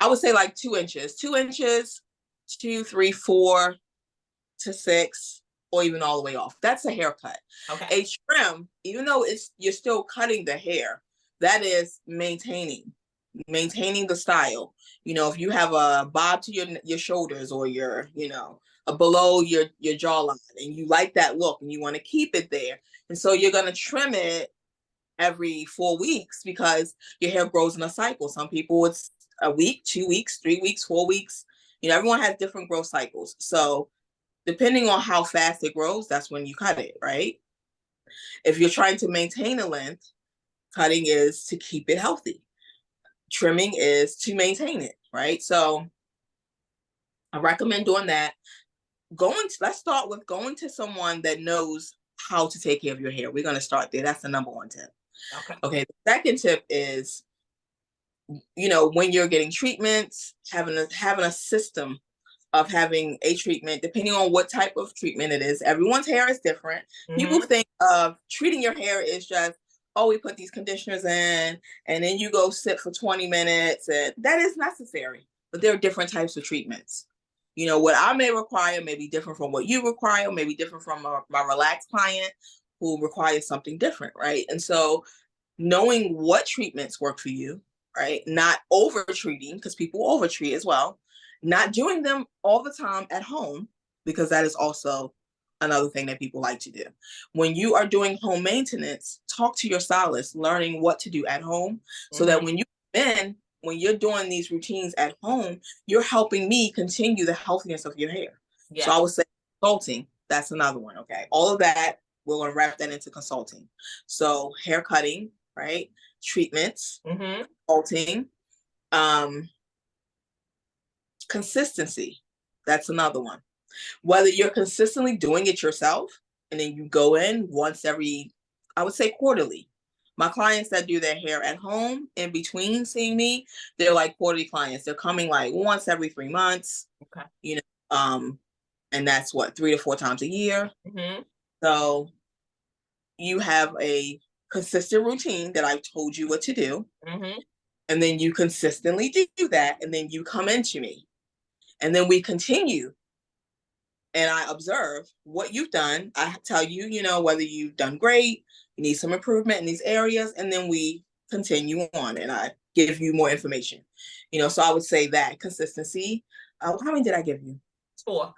would say like 2 inches, 2 inches, 2, 3, 4 to 6, or even all the way off. That's a haircut. Okay. A trim, even though you're still cutting the hair, that is maintaining the style. You know, if you have a bob to your shoulders, or your, you know, below your jawline, and you like that look and you want to keep it there, and so you're going to trim it every 4 weeks, because your hair grows in a cycle. Some people it's a week, 2 weeks, 3 weeks, 4 weeks. You know, everyone has different growth cycles. So depending on how fast it grows, that's when you cut it, right? If you're trying to maintain a length, cutting is to keep it healthy. Trimming is to maintain it, right? So I recommend doing that. Let's start with going to someone that knows how to take care of your hair. We're going to start there. That's the number 1 tip. Okay. The second tip is, you know, when you're getting treatments, having a system of having a treatment, depending on what type of treatment it is. Everyone's hair is different. People think of treating your hair is just, oh, we put these conditioners in and then you go sit for 20 minutes. And that is necessary, but there are different types of treatments. You know, what I may require may be different from what you require, maybe different from my relaxed client who requires something different, right? And so knowing what treatments work for you, right? Not over treating, because people over treat as well. Not doing them all the time at home, because that is also another thing that people like to do. When you are doing home maintenance, talk to your stylist, learning what to do at home, so that when you're doing these routines at home, you're helping me continue the healthiness of your hair. So I would say consulting, that's another one, okay? All of that, we're going to wrap that into consulting. So hair cutting, right? Treatments, consulting, consistency. That's another one. Whether you're consistently doing it yourself and then you go in once every, I would say quarterly. My clients that do their hair at home in between seeing me, they're like quarterly clients. They're coming like once every 3 months. Okay. You know, and that's what, 3 to 4 times a year. So you have a consistent routine that I've told you what to do. And then you consistently do that. And then you come into me. And then we continue. And I observe what you've done. I tell you, you know, whether you've done great, you need some improvement in these areas. And then we continue on. And I give you more information. So I would say that consistency. How many did I give you? 4.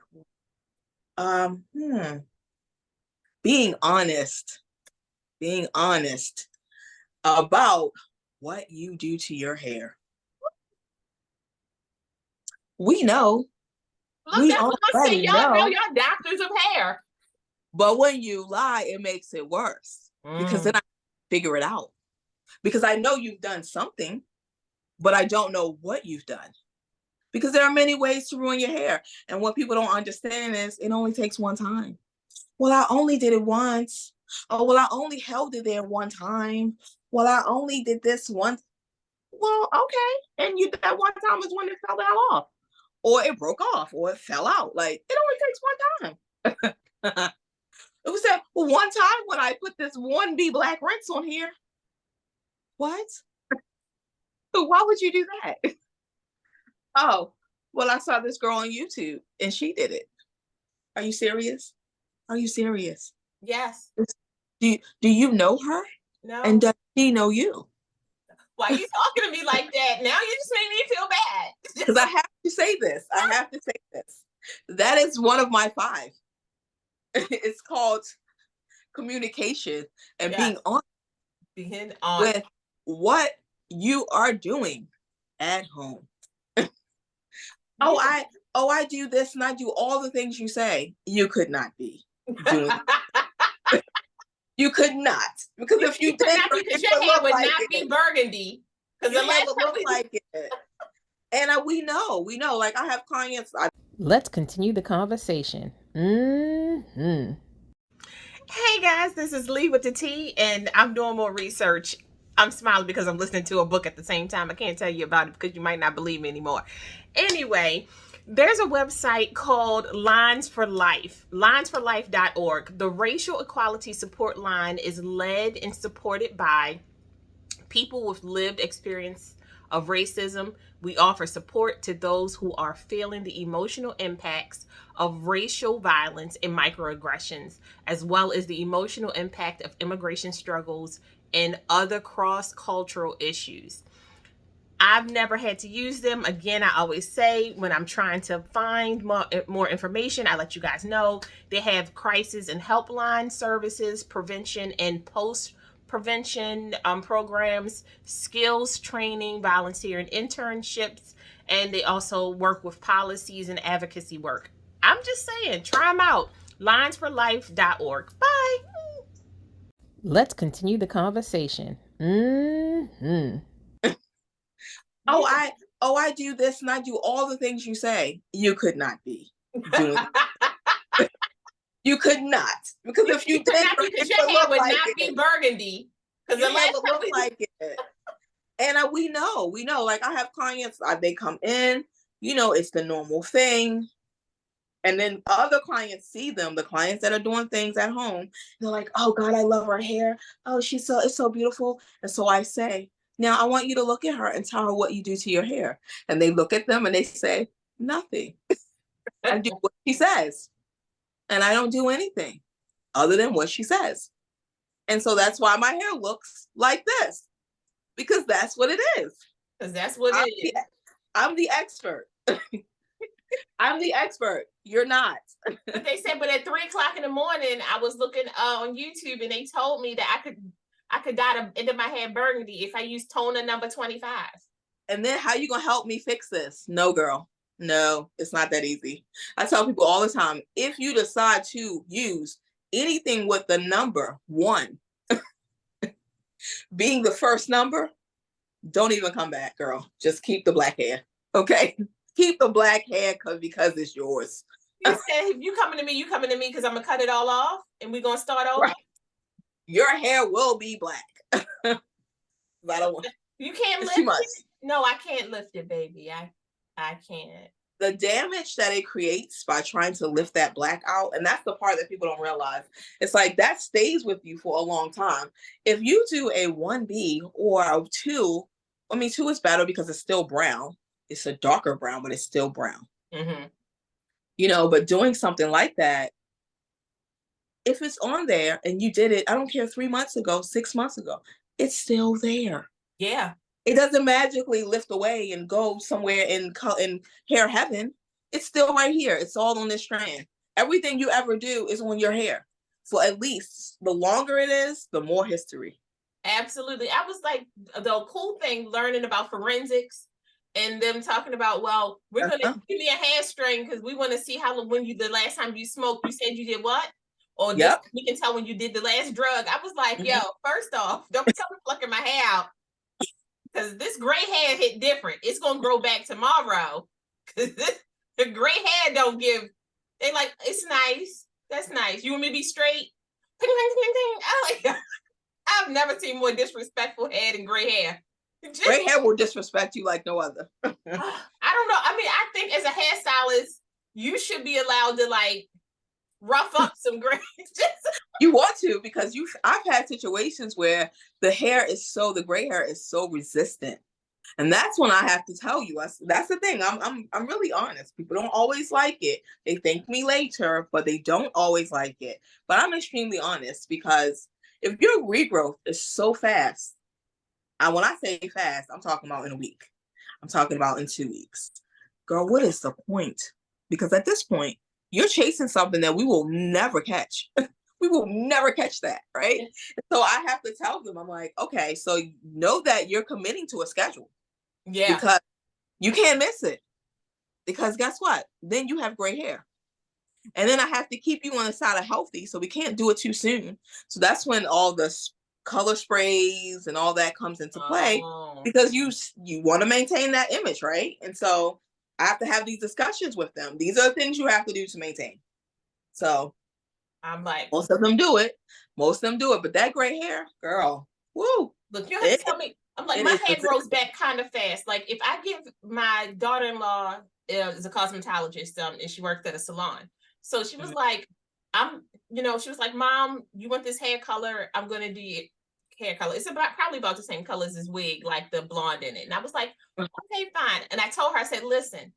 Being honest about what you do to your hair. We know. Look, We that's what I say. already Y'all know know. y'all doctors of hair. But when you lie, it makes it worse because then I figure it out. Because I know you've done something, but I don't know what you've done. Because there are many ways to ruin your hair. And what people don't understand is it only takes one time. Well, I only did it once. Oh, well, I only held it there one time. Well, I only did this once. Well, okay. And that one time is when it fell off. Or it broke off, or it fell out. Like, it only takes one time. It was that one time when I put this 1B black rinse on here. What? Why would you do that? Oh, well, I saw this girl on YouTube and she did it. Are you serious? Are you serious? Yes. Do you know her? No. And does she know you? Why are you talking to me like that? Now you just made me feel bad. Because I have to say this. That is one of my 5. It's called communication and being honest with what you are doing at home. I do this and I do all the things you say. You could not be doing. You could not, because if you did, because your hair would not be burgundy. Because your hair would look like it. And we know. Like I have clients. Let's continue the conversation. Hey guys, this is Lee with the T, and I'm doing more research. I'm smiling because I'm listening to a book at the same time. I can't tell you about it because you might not believe me anymore. Anyway, there's a website called Lines for Life, linesforlife.org. The racial equality support line is led and supported by people with lived experience of racism. We offer support to those who are feeling the emotional impacts of racial violence and microaggressions, as well as the emotional impact of immigration struggles and other cross-cultural issues. I've never had to use them. Again, I always say when I'm trying to find more information, I let you guys know. They have crisis and helpline services, prevention and post-prevention programs, skills training, volunteer and internships, and they also work with policies and advocacy work. I'm just saying, try them out. Linesforlife.org. Bye. Let's continue the conversation. I do this and I do all the things you say. You could not be doing. You could not, because if you did, because your hair would not be burgundy. Because your hair would look like it. And we know. Like I have clients, they come in. It's the normal thing. And then other clients see them, the clients that are doing things at home. They're like, oh God, I love her hair. Oh, it's so beautiful. And so I say, now I want you to look at her and tell her what you do to your hair. And they look at them and they say, nothing. I do what she says. And I don't do anything other than what she says. And so that's why my hair looks like this. Because that's what it is. Because that's what it is. I'm the expert. I'm the expert. You're not. But they said, but at 3:00 in the morning, I was looking on YouTube and they told me that I could dye the end of my hair burgundy if I use toner number 25. And then how you gonna help me fix this? No, girl. No, it's not that easy. I tell people all the time, if you decide to use anything with the number 1 being the first number, don't even come back, girl. Just keep the black hair. Okay? Keep the black hair because it's yours. You said if you coming to me, because I'm gonna cut it all off and we're gonna start over. Right. Your hair will be black. I don't want. You can't lift it. No, I can't lift it, baby. I can't. The damage that it creates by trying to lift that black out, and that's the part that people don't realize. It's like that stays with you for a long time. If you do a 1B or a 2, 2 is better because it's still brown. It's a darker brown, but it's still brown. Mm-hmm. But doing something like that, if it's on there and you did it, I don't care, 3 months ago, 6 months ago, it's still there. Yeah. It doesn't magically lift away and go somewhere in hair heaven. It's still right here. It's all on this strand. Everything you ever do is on your hair. So at least the longer it is, the more history. Absolutely. I was like, the cool thing learning about forensics and them talking about, well, we're going to give me a hair strain because we want to see how, the last time you smoked, you said you did what? Or this, we can tell when you did the last drug. I was like, yo, first off, don't come plucking my hair out. Because this gray hair hit different. It's going to grow back tomorrow. Because the gray hair don't give. They like, it's nice. That's nice. You want me to be straight? Ping, ping, ping, ping. Oh, my God. I've never seen more disrespectful hair than gray hair. Gray hair will disrespect you like no other. I don't know. I mean, I think as a hairstylist, you should be allowed to like rough up some gray. You want to, because I've had situations where the gray hair is so resistant. And that's when I have to tell you, that's the thing. I'm really honest. People don't always like it. They thank me later, but they don't always like it. But I'm extremely honest, because if your regrowth is so fast, and when I say fast, I'm talking about in a week. I'm talking about in 2 weeks. Girl, what is the point? Because at this point, you're chasing something that we will never catch. We will never catch that, right? So I have to tell them, I'm like, okay, so know that you're committing to a schedule. Yeah. Because you can't miss it. Because guess what? Then you have gray hair. And then I have to keep you on the side of healthy, so we can't do it too soon. So that's when all the color sprays and all that comes into play, because you want to maintain that image, right? And so I have to have these discussions with them. These are the things you have to do to maintain. So I'm like, most of them do it. But that gray hair, girl, woo. Look, you have to tell me. I'm like, my hair grows back kind of fast. Like if I give my daughter-in-law is a cosmetologist, and she works at a salon. So she was like, she was like, Mom, you want this hair color? I'm going to do your hair color. It's probably about the same color as this wig, like the blonde in it. And I was like, okay, fine. And I told her, I said, listen,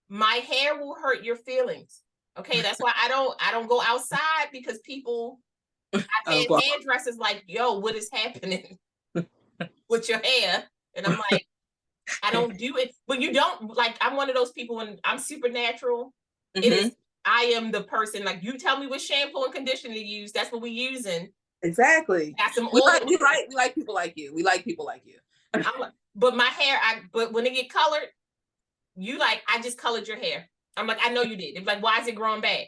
my hair will hurt your feelings. Okay. That's why I don't go outside, because people, I've had hairdressers like, yo, what is happening with your hair? And I'm like, I don't do it. But you don't, like, I'm one of those people, when I'm super natural, it is, I am the person, like, you tell me what shampoo and conditioner to use, that's what we're using. Exactly. We like people like you. We like people like you. But my hair, but when it get colored, you like, I just colored your hair. I'm like, I know you did. It's like, why is it growing back?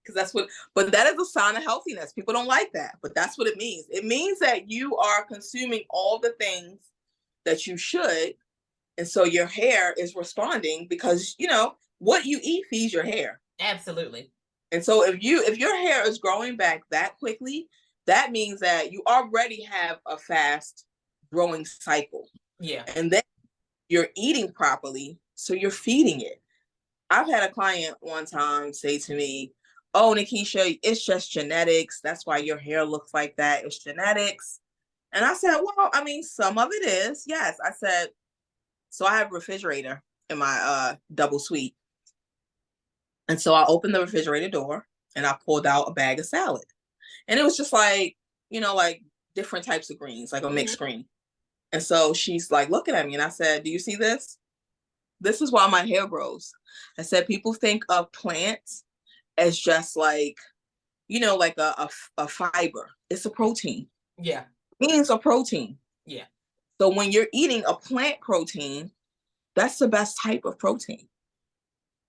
Because but that is a sign of healthiness. People don't like that, but that's what it means. It means that you are consuming all the things that you should. And so your hair is responding, because, what you eat feeds your hair. Absolutely. And so if your hair is growing back that quickly, that means that you already have a fast growing cycle. Yeah. And then you're eating properly, so you're feeding it. I've had a client one time say to me, oh, Nakisha, it's just genetics. That's why your hair looks like that. It's genetics. And I said, well, I mean, some of it is. Yes. I said, so I have a refrigerator in my double suite. And so I opened the refrigerator door and I pulled out a bag of salad. And it was just like, like different types of greens, like a mixed green. And so she's like looking at me, and I said, do you see this? This is why my hair grows. I said, people think of plants as just like, like a fiber. It's a protein. Yeah. Beans are protein. Yeah. So when you're eating a plant protein, that's the best type of protein.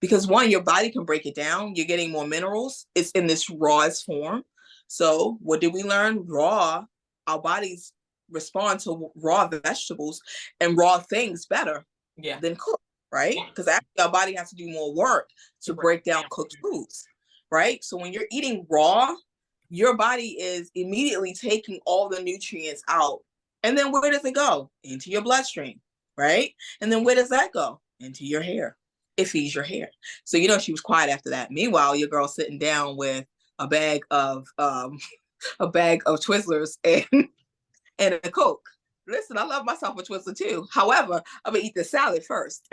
Because one, your body can break it down. You're getting more minerals. It's in this rawest form. So what did we learn? Raw, our bodies respond to raw vegetables and raw things better than cooked, right? Because actually our body has to do more work to break down cooked foods, right? So when you're eating raw, your body is immediately taking all the nutrients out. And then where does it go? Into your bloodstream, right? And then where does that go? Into your hair. It feeds your hair. So, she was quiet after that. Meanwhile, your girl sitting down with a bag of Twizzlers and a Coke. Listen, I love myself a Twizzler too. However, I'm gonna eat the salad first.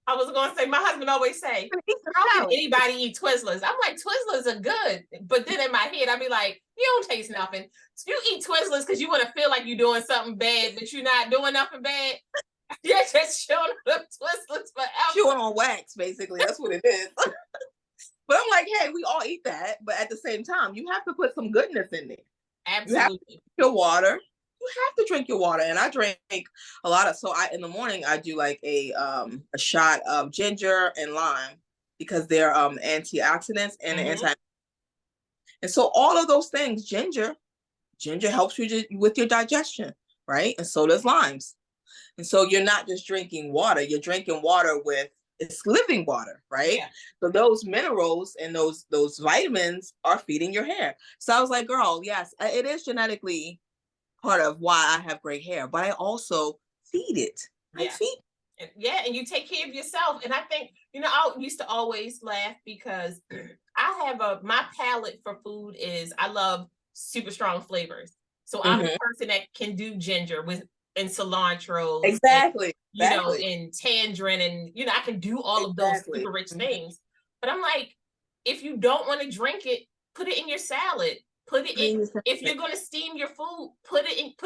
I was going to say, my husband always say, how can anybody eat Twizzlers? I'm like, Twizzlers are good. But then in my head, I'd be like, you don't taste nothing. So you eat Twizzlers because you want to feel like you're doing something bad, but you're not doing nothing bad. You're just showing up Twizzlers forever. Chewing on wax, basically. That's what it is. But I'm like, hey, we all eat that. But at the same time, you have to put some goodness in there. Absolutely. You have to drink your water. You have to drink your water. And I drink a lot of, so in the morning, I do like a shot of ginger and lime because they're antioxidants and anti. And so all of those things, ginger helps you with your digestion, right? And so does limes. And so you're not just drinking water, you're drinking water with, it's living water, right? Yeah. So those minerals and those vitamins are feeding your hair. So I was like, girl, yes, it is genetically part of why I have great hair, but I also feed it. I feed it. Yeah, and you take care of yourself. And I think, I used to always laugh because I have my palate for food is, I love super strong flavors. So I'm the person that can do ginger and cilantro. Exactly. And tangerine and, I can do all of those super rich things. But I'm like, if you don't want to drink it, put it in your salad. Put it in, if you're going to steam your food, put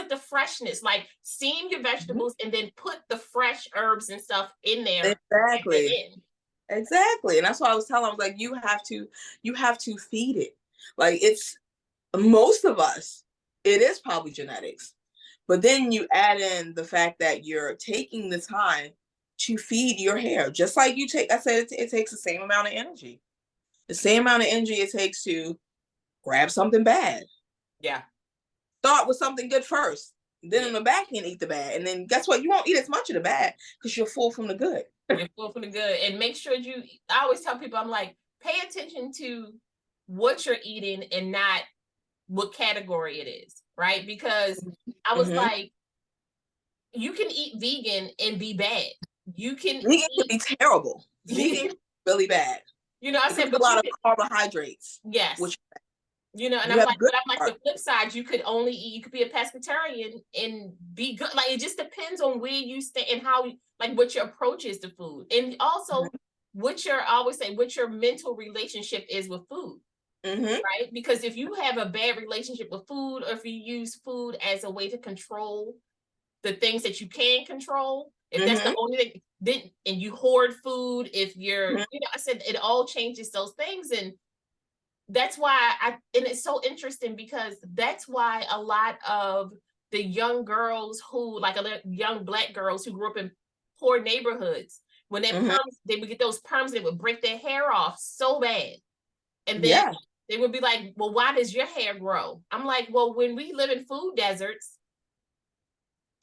the freshness, like steam your vegetables and then put the fresh herbs and stuff in there. Exactly. And that's why I was telling, I was like, you have to feed it. Like it's, most of us, it is probably genetics. But then you add in the fact that you're taking the time to feed your hair, just like I said, it takes the same amount of energy. The same amount of energy it takes to grab something bad. Yeah. Start with something good first. Then in the back end, eat the bad. And then guess what? You won't eat as much of the bad because you're full from the good. You're full from the good. And make sure I always tell people, I'm like, pay attention to what you're eating and not what category it is, right? Because I was like, you can eat vegan and be bad. Vegan can be terrible. Vegan can be really bad. I said, but a lot of carbohydrates. Yes. And I'm like, the flip side, you could be a pescatarian and be good. Like, it just depends on where you stay and how, like, what your approach is to food. And also what your mental relationship is with food. Right? Because if you have a bad relationship with food, or if you use food as a way to control the things that you can control, if that's the only thing, then, and you hoard food, if you're, I said it all changes those things. And that's why and it's so interesting because that's why a lot of the young girls young Black girls who grew up in poor neighborhoods, when they would get those perms, they would break their hair off so bad. And then they would be like, well, why does your hair grow? I'm like, well, when we live in food deserts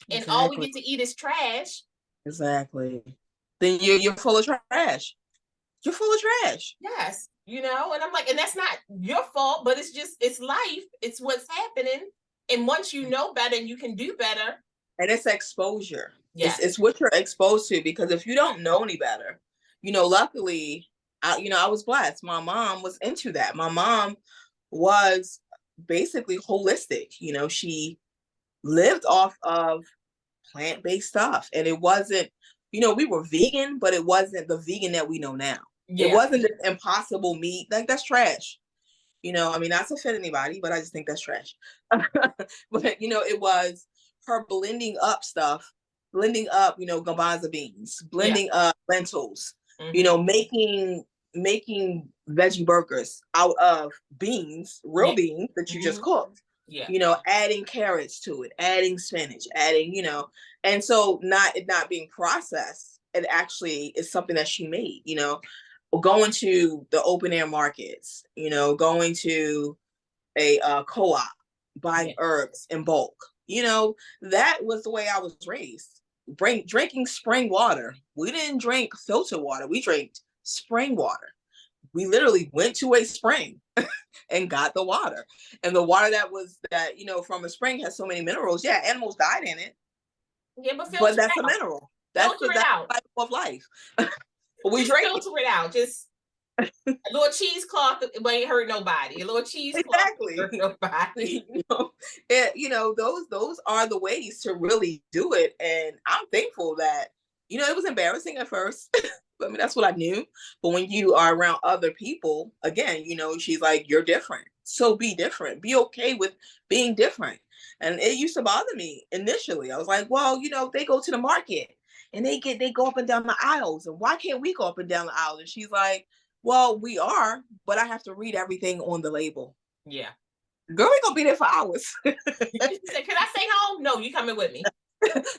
and all we get to eat is trash. Exactly. Then you're full of trash. You're full of trash. Yes. And I'm like, and that's not your fault, but it's life. It's what's happening. And once you know better, you can do better. And it's exposure. Yes. It's what you're exposed to, because if you don't know any better, luckily, I was blessed. My mom was into that. My mom was basically holistic. She lived off of plant-based stuff. And it wasn't, we were vegan, but it wasn't the vegan that we know now. It wasn't this impossible meat. Like, that's trash. Not to offend anybody, but I just think that's trash. But, it was her blending up stuff, garbanzo beans, blending up lentils, making veggie burgers out of beans, real beans that you just cooked. Adding carrots to it, adding spinach, adding, and so it not being processed, it actually is something that she made, going to the open air markets, going to a co-op, buying herbs in bulk. That was the way I was raised. Drinking spring water. We didn't drink filtered water. We drank spring water. We literally went to a spring and got the water. And the water from a spring has so many minerals. Yeah, animals died in it. Yeah, but that's a mineral. That's the cycle of life. We drank filter it out. Just a little cheesecloth, it ain't hurt nobody. A little cheesecloth, hurt nobody. Those are the ways to really do it. And I'm thankful that It was embarrassing at first. I mean, that's what I knew. But when you are around other people, again, she's like, you're different. So be different. Be okay with being different. And it used to bother me initially. I was like, well, they go to the market and they go up and down the aisles. And why can't we go up and down the aisles? And she's like, well, we are, but I have to read everything on the label. Yeah. Girl, we gonna be there for hours. She said, can I stay home? No, you coming with me.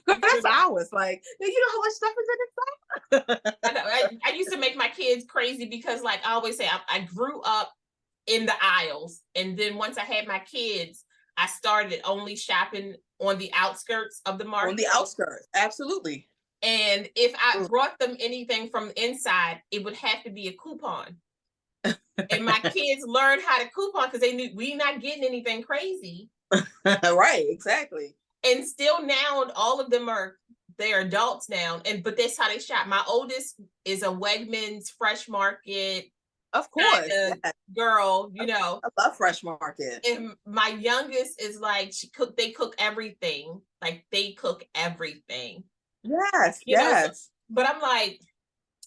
That's hours. Like, you know how much stuff is in this stuff? I used to make my kids crazy because, like I always say, I grew up in the aisles. And then once I had my kids, I started only shopping on the outskirts of the market. On the outskirts, absolutely. And if I brought them anything from the inside, it would have to be a coupon. And my kids learned how to coupon because they knew we not getting anything crazy. Right, exactly. And still now, all of them they're adults now, but that's how they shop. My oldest is a Wegmans Fresh Market, of course, girl. I love Fresh Market. And my youngest is like, they cook everything. Like they cook everything. Yes, yes. But I'm like,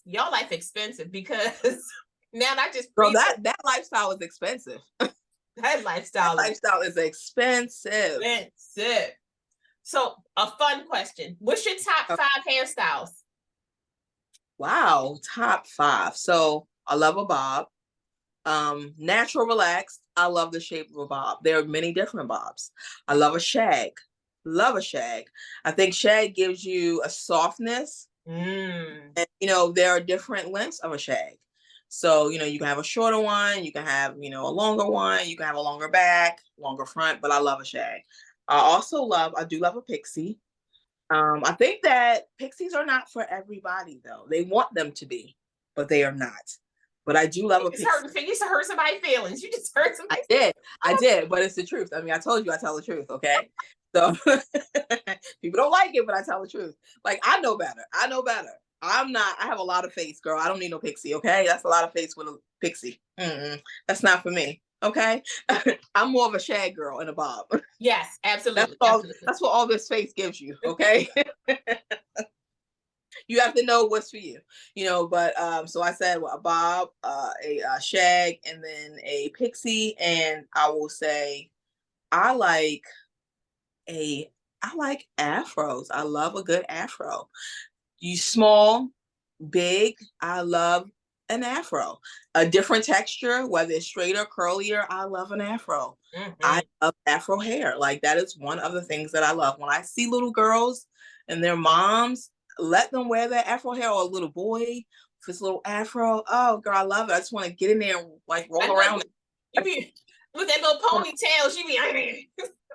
y'all life expensive because now I just girl, that lifestyle is expensive. That lifestyle is expensive. So a fun question. What's your top 5 hairstyles? Wow, top 5. So I love a bob. Natural relaxed. I love the shape of a bob. There are many different bobs. I love a shag. Love a shag. I think shag gives you a softness. And there are different lengths of a shag. So, you can have a shorter one, you can have, a longer one, you can have a longer back, longer front, but I love a shag. I do love a pixie. I think that pixies are not for everybody though. They want them to be, but they are not. But I do love a pixie. You used to hurt somebody's feelings. You just hurt somebody. I did, but it's the truth. I mean, I told you I tell the truth, okay? So people don't like it, but I tell the truth. Like, I know better. I have a lot of face, girl. I don't need no pixie, okay? That's a lot of face with a pixie. That's not for me, okay? I'm more of a shag girl and a bob. Yes, absolutely. That's what all this face gives you, okay? You have to know what's for you, but so I said a bob, a shag, and then a pixie, and I will say I like afros. I love a good afro. You small, big, I love an afro. A different texture, whether it's straight or curlier, I love an afro. I love afro hair. Like, that is one of the things that I love. When I see little girls and their moms, let them wear their afro hair, or a little boy with his little afro. Oh, girl, I love it. I just want to get in there and like roll around. With that little ponytail, she be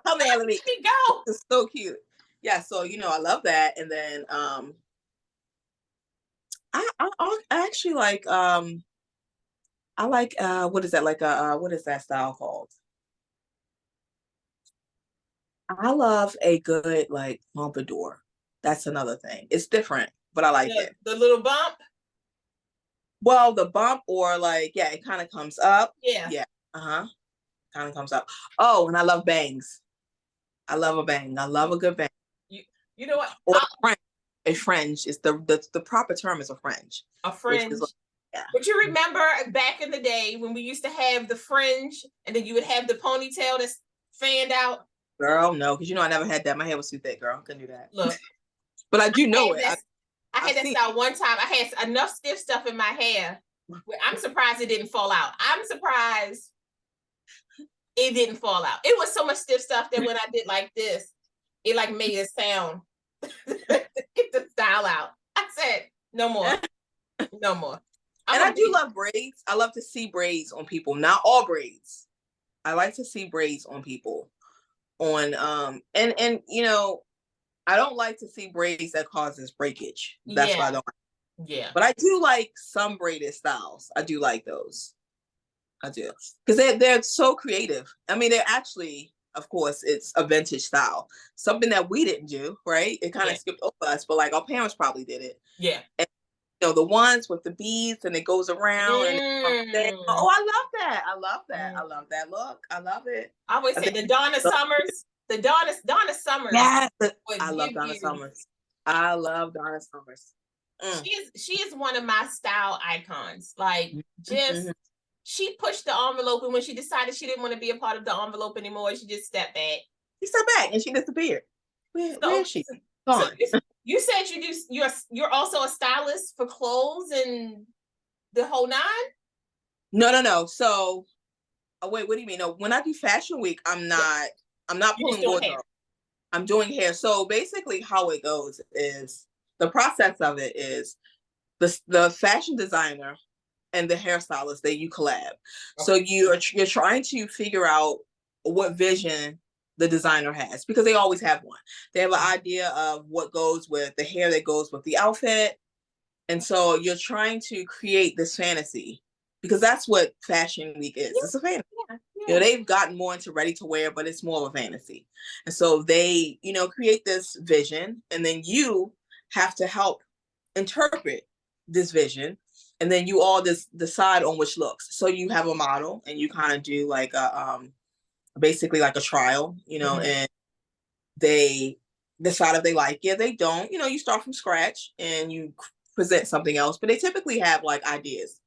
come there, let me go. It's so cute. Yeah, so I love that. And then I actually like I like what is that, like what is that style called? I love a good like pompadour. That's another thing. It's different, but I like it. The little bump? Well, the bump, or like, yeah, it kind of comes up. Yeah. Kind of comes up. Oh, and I love bangs. I love a bang. I love a good bang. You know what? Or a fringe is the proper term is a fringe. A fringe. Yeah. But you remember back in the day when we used to have the fringe, and then you would have the ponytail that's fanned out? Girl, no, because I never had that. My hair was too thick, girl. I couldn't do that. Look. But I do know it. I had that style one time. I had enough stiff stuff in my hair. I'm surprised it didn't fall out. I'm surprised it didn't fall out. It was so much stiff stuff that when I did like this, it like made a sound. Get the style out. I said, no more. No more. And I do love braids. I love to see braids on people. Not all braids. I like to see braids on people. And I don't like to see braids that causes breakage. That's why I don't like it. Yeah. But I do like some braided styles. I do like those. I do. Because they're so creative. I mean, they're actually, of course, it's a vintage style. Something that we didn't do, right? It kind of skipped over us, but like our parents probably did it. Yeah. And, the ones with the beads and it goes around. And I love that. I love that. I love that look. I love it. I always say the Donna Summers. The Donna Summers. Yes. I love Donna Summers. I love Donna Summers. She is one of my style icons. Like, just Mhm. she pushed the envelope, and when she decided she didn't want to be a part of the envelope anymore, she just stepped back. She stepped back and she disappeared. Where is she? So Gone. you said you're also a stylist for clothes and the whole nine? No. So, wait, what do you mean? No, when I do Fashion Week, I'm not You just pulling doing hair. wardrobe. I'm doing hair. So basically how it goes is the process of it is the fashion designer and the hairstylist that you collab. Okay. So you're trying to figure out what vision the designer has, because they always have one. They have an idea of what goes with the hair that goes with the outfit. And so you're trying to create this fantasy, because that's what Fashion Week is. It's a fantasy. You know, they've gotten more into ready to wear, but it's more of a fantasy. And so they, create this vision, and then you have to help interpret this vision. And then you all decide on which looks. So you have a model, and you kind of do like basically like a trial, and they decide if they like it. They don't, you start from scratch and you present something else, but they typically have like ideas.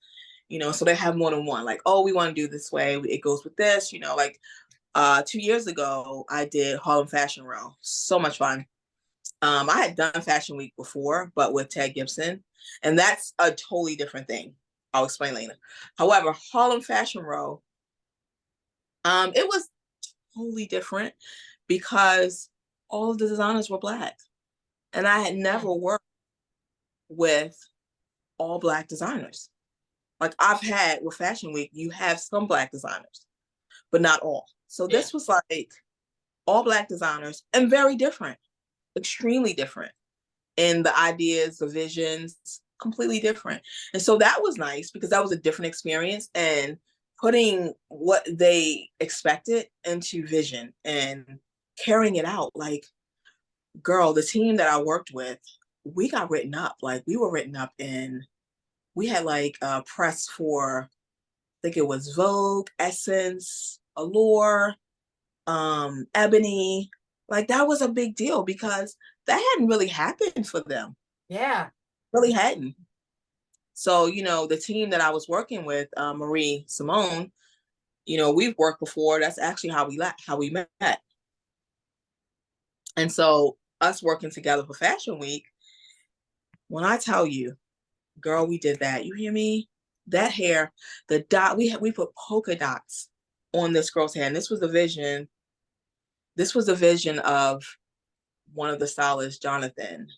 So they have more than one, like, oh, we want to do this way. It goes with this, like 2 years ago, I did Harlem Fashion Row. So much fun. I had done Fashion Week before, but with Ted Gibson, and that's a totally different thing. I'll explain later. However, Harlem Fashion Row, it was totally different because all of the designers were Black, and I had never worked with all Black designers. Like I've had with Fashion Week, you have some Black designers, but not all. So this was like all Black designers, and very different, extremely different in the ideas, the visions, completely different. And so that was nice because that was a different experience, and putting what they expected into vision and carrying it out. Like, girl, the team that I worked with, we got written up. Like, we were written up we had like press for, I think it was Vogue, Essence, Allure, Ebony. Like, that was a big deal because that hadn't really happened for them. Yeah. Really hadn't. So, the team that I was working with, Marie Simone, we've worked before. That's actually how we met. And so us working together for Fashion Week, when I tell you, girl, we did that. You hear me? That hair, the dot, we put polka dots on this girl's hair. And this was the vision. This was the vision of one of the stylists, Jonathan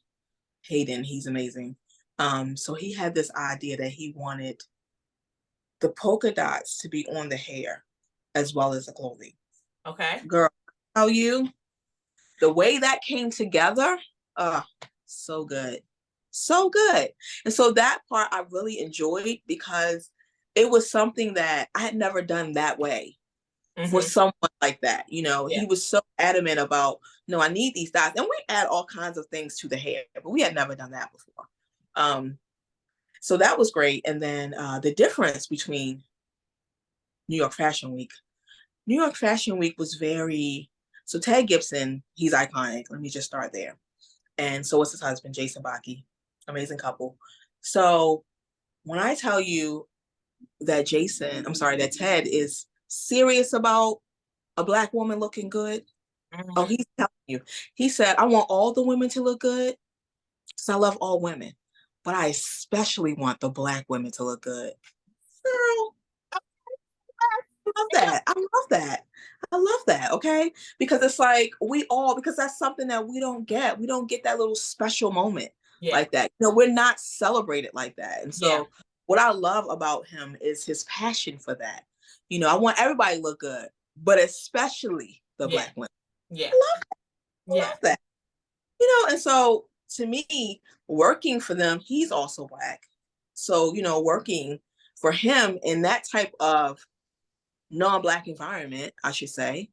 Hayden. He's amazing. So he had this idea that he wanted the polka dots to be on the hair as well as the clothing. Okay. Girl, I tell you, the way that came together, so good. So good. And so that part I really enjoyed because it was something that I had never done that way for someone like that. He was so adamant about, no, I need these dots. And we add all kinds of things to the hair, but we had never done that before. So that was great. And then the difference between New York Fashion Week. New York Fashion Week was so Ted Gibson, he's iconic. Let me just start there. And so was his husband, Jason Baki. Amazing couple. So when I tell you that Ted is serious about a Black woman looking good, oh, he's telling you. He said, I want all the women to look good because I love all women, but I especially want the Black women to look good. Girl, I love that. I love that. Okay. Because it's like because that's something that we don't get. We don't get that little special moment like that. We're not celebrated like that. And so what I love about him is his passion for that. I want everybody to look good, but especially the Black women. Yeah. I love that. And so to me, working for them, he's also Black. So, working for him in that type of non-Black environment, I should say,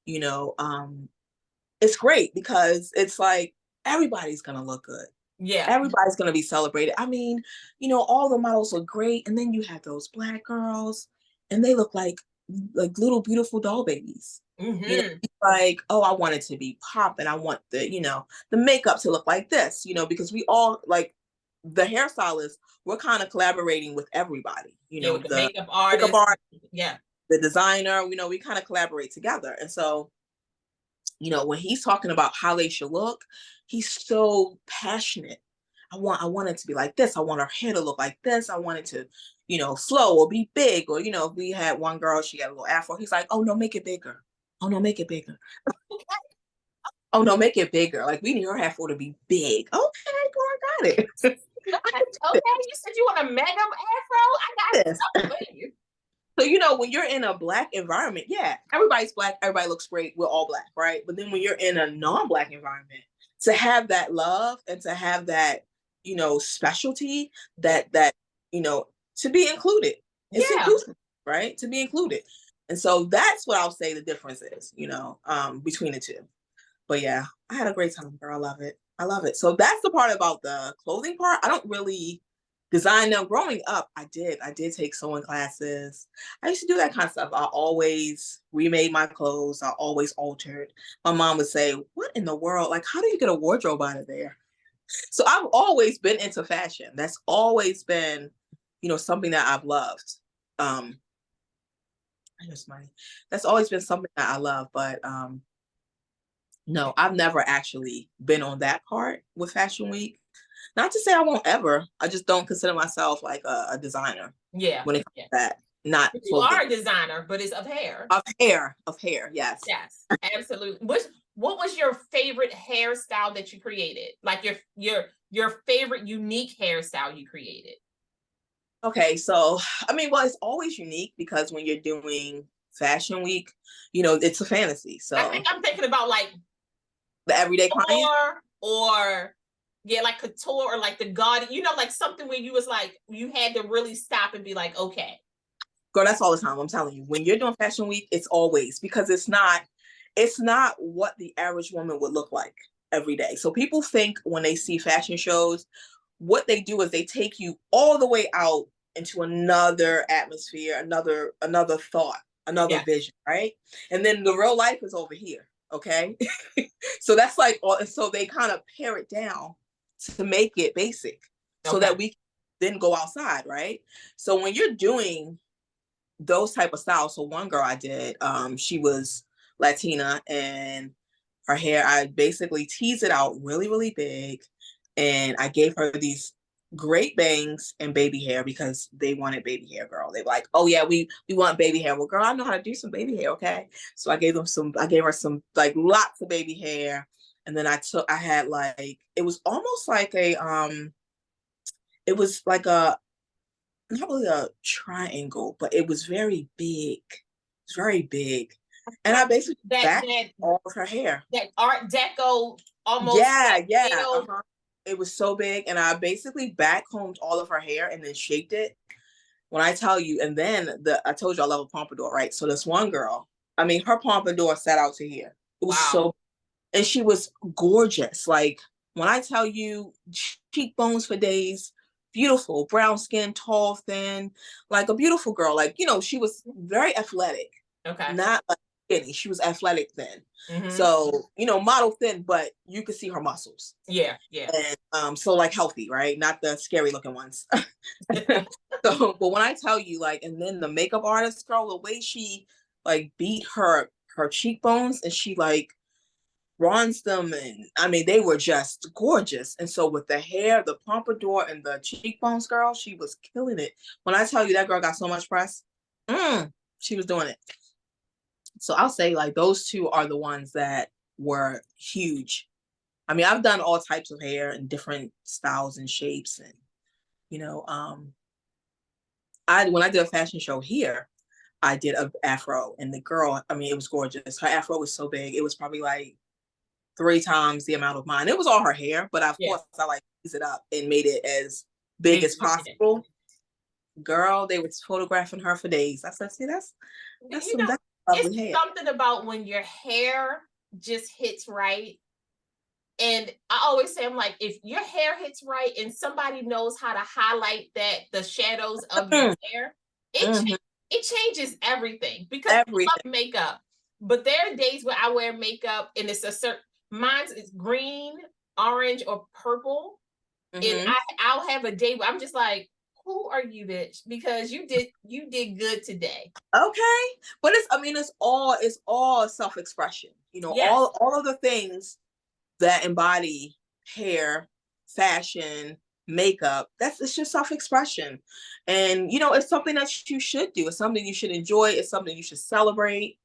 it's great because it's like everybody's gonna look good. Yeah. Everybody's gonna be celebrated. I mean, all the models look great, and then you have those Black girls, and they look like little beautiful doll babies. Like, oh, I want it to be pop, and I want the makeup to look like this, because we all like the hairstylist, we're kind of collaborating with everybody, with the makeup makeup artist. art, Yeah. the designer, we kind of collaborate together. And so, when he's talking about how they should look, he's so passionate. I want it to be like this. I want her hair to look like this. I want it to, flow or be big. Or, if we had one girl, she had a little afro. He's like, oh no, make it bigger. Oh no, make it bigger. Oh no, make it bigger. Like, we need her afro to be big. Okay, girl, I got it. Okay, you said you want a mega afro? I got Yes. something for you. So, when you're in a Black environment, yeah, everybody's Black, everybody looks great, we're all Black, right? But then when you're in a non-Black environment, to have that love and to have that, specialty, that, to be included. It's inclusive, right? To be included. And so that's what I'll say the difference is, between the two. But yeah, I had a great time, girl. I love it. I love it. So that's the part about the clothing part. I don't really design them. Growing up, I did take sewing classes. I used to do that kind of stuff. I always remade my clothes. I always altered. My mom would say, what in the world? Like, how do you get a wardrobe out of there? So I've always been into fashion. That's always been, something that I've loved. I just money. That's always been something that I love. But no, I've never actually been on that part with Fashion Week. Not to say I won't ever. I just don't consider myself like a designer. Yeah. When it comes to that. Not you are a designer, but it's of hair. Of hair, yes. Yes, absolutely. What was your favorite hairstyle that you created? Like your favorite unique hairstyle you created? Okay, so well, it's always unique because when you're doing Fashion Week, it's a fantasy. So I think I'm thinking about like the everyday client, or like couture or like the gaudy, like something where you was like you had to really stop and be like, okay. Girl, that's all the time. I'm telling you, when you're doing Fashion Week, it's always because it's not what the average woman would look like every day. So people think when they see fashion shows, what they do is they take you all the way out into another atmosphere, another thought, another vision, right? And then the real life is over here, okay? So that's like, and so they kind of pare it down to make it basic so that we can then go outside, right? So when you're doing those type of styles, so one girl I did, she was Latina and her hair, I basically teased it out really, really big. And I gave her these great bangs and baby hair because they wanted baby hair, girl. They were like, oh yeah, we want baby hair. Well, girl, I know how to do some baby hair, okay? So I gave her some like lots of baby hair. And then I had like, it was almost like it was like not really a triangle, but it was very big. It's very big. And I basically backed all of her hair. That Art Deco almost. Yeah. Uh-huh. It was so big. And I basically backcombed all of her hair and then shaped it. When I tell you, and then I told you I love a pompadour, right? So this one girl, her pompadour sat out to here. It was so, and she was gorgeous. Like when I tell you, cheekbones for days, beautiful, brown skin, tall, thin, like a beautiful girl. Like, she was very athletic. Okay. Not like skinny. She was athletic thin. Mm-hmm. So, model thin, but you could see her muscles. Yeah. And so like healthy, right? Not the scary looking ones. So, but when I tell you, like, and then the makeup artist girl, the way she like beat her cheekbones and she like bronzed them, and they were just gorgeous. And so with the hair, the pompadour, and the cheekbones, girl, she was killing it. When I tell you that girl got so much press, she was doing it. So I'll say like those two are the ones that were huge. I've done all types of hair and different styles and shapes, and when I did a fashion show here, I did an afro, and the girl, it was gorgeous. Her afro was so big, it was probably like 3 times the amount of mine. It was all her hair, but of course I like pieced it up and made it as big as possible. Girl, they were photographing her for days. I said, see, that's lovely hair. Something about when your hair just hits right. And I always say, I'm like, if your hair hits right and somebody knows how to highlight the shadows of your hair, it changes everything. Because I love makeup, but there are days where I wear makeup and it's a certain, mine is green, orange, or purple. And Mhm. I'll have a day where I'm just like, who are you, bitch? Because you did good today. Okay. But it's all self-expression. Yes. All of the things that embody hair, fashion, makeup, it's just self-expression. And it's something that you should do. It's something you should enjoy. It's something you should celebrate.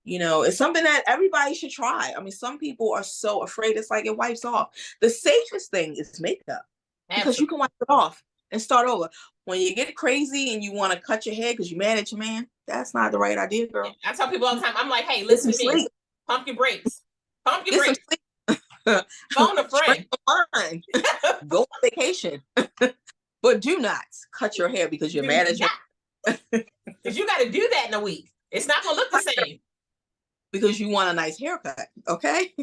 It's something that everybody should try. Some people are so afraid it's like it wipes off. The safest thing is makeup because you can wipe it off and start over. When you get crazy and you want to cut your hair because you're mad at your man, that's not the right idea, girl. I tell people all the time, I'm like, hey, listen to me. Pump your brakes. Pump your brakes. Phone a friend. Go on vacation. But do not cut your hair because you're mad at your because you got to do that in a week. It's not going to look the same. Because you want a nice haircut, okay?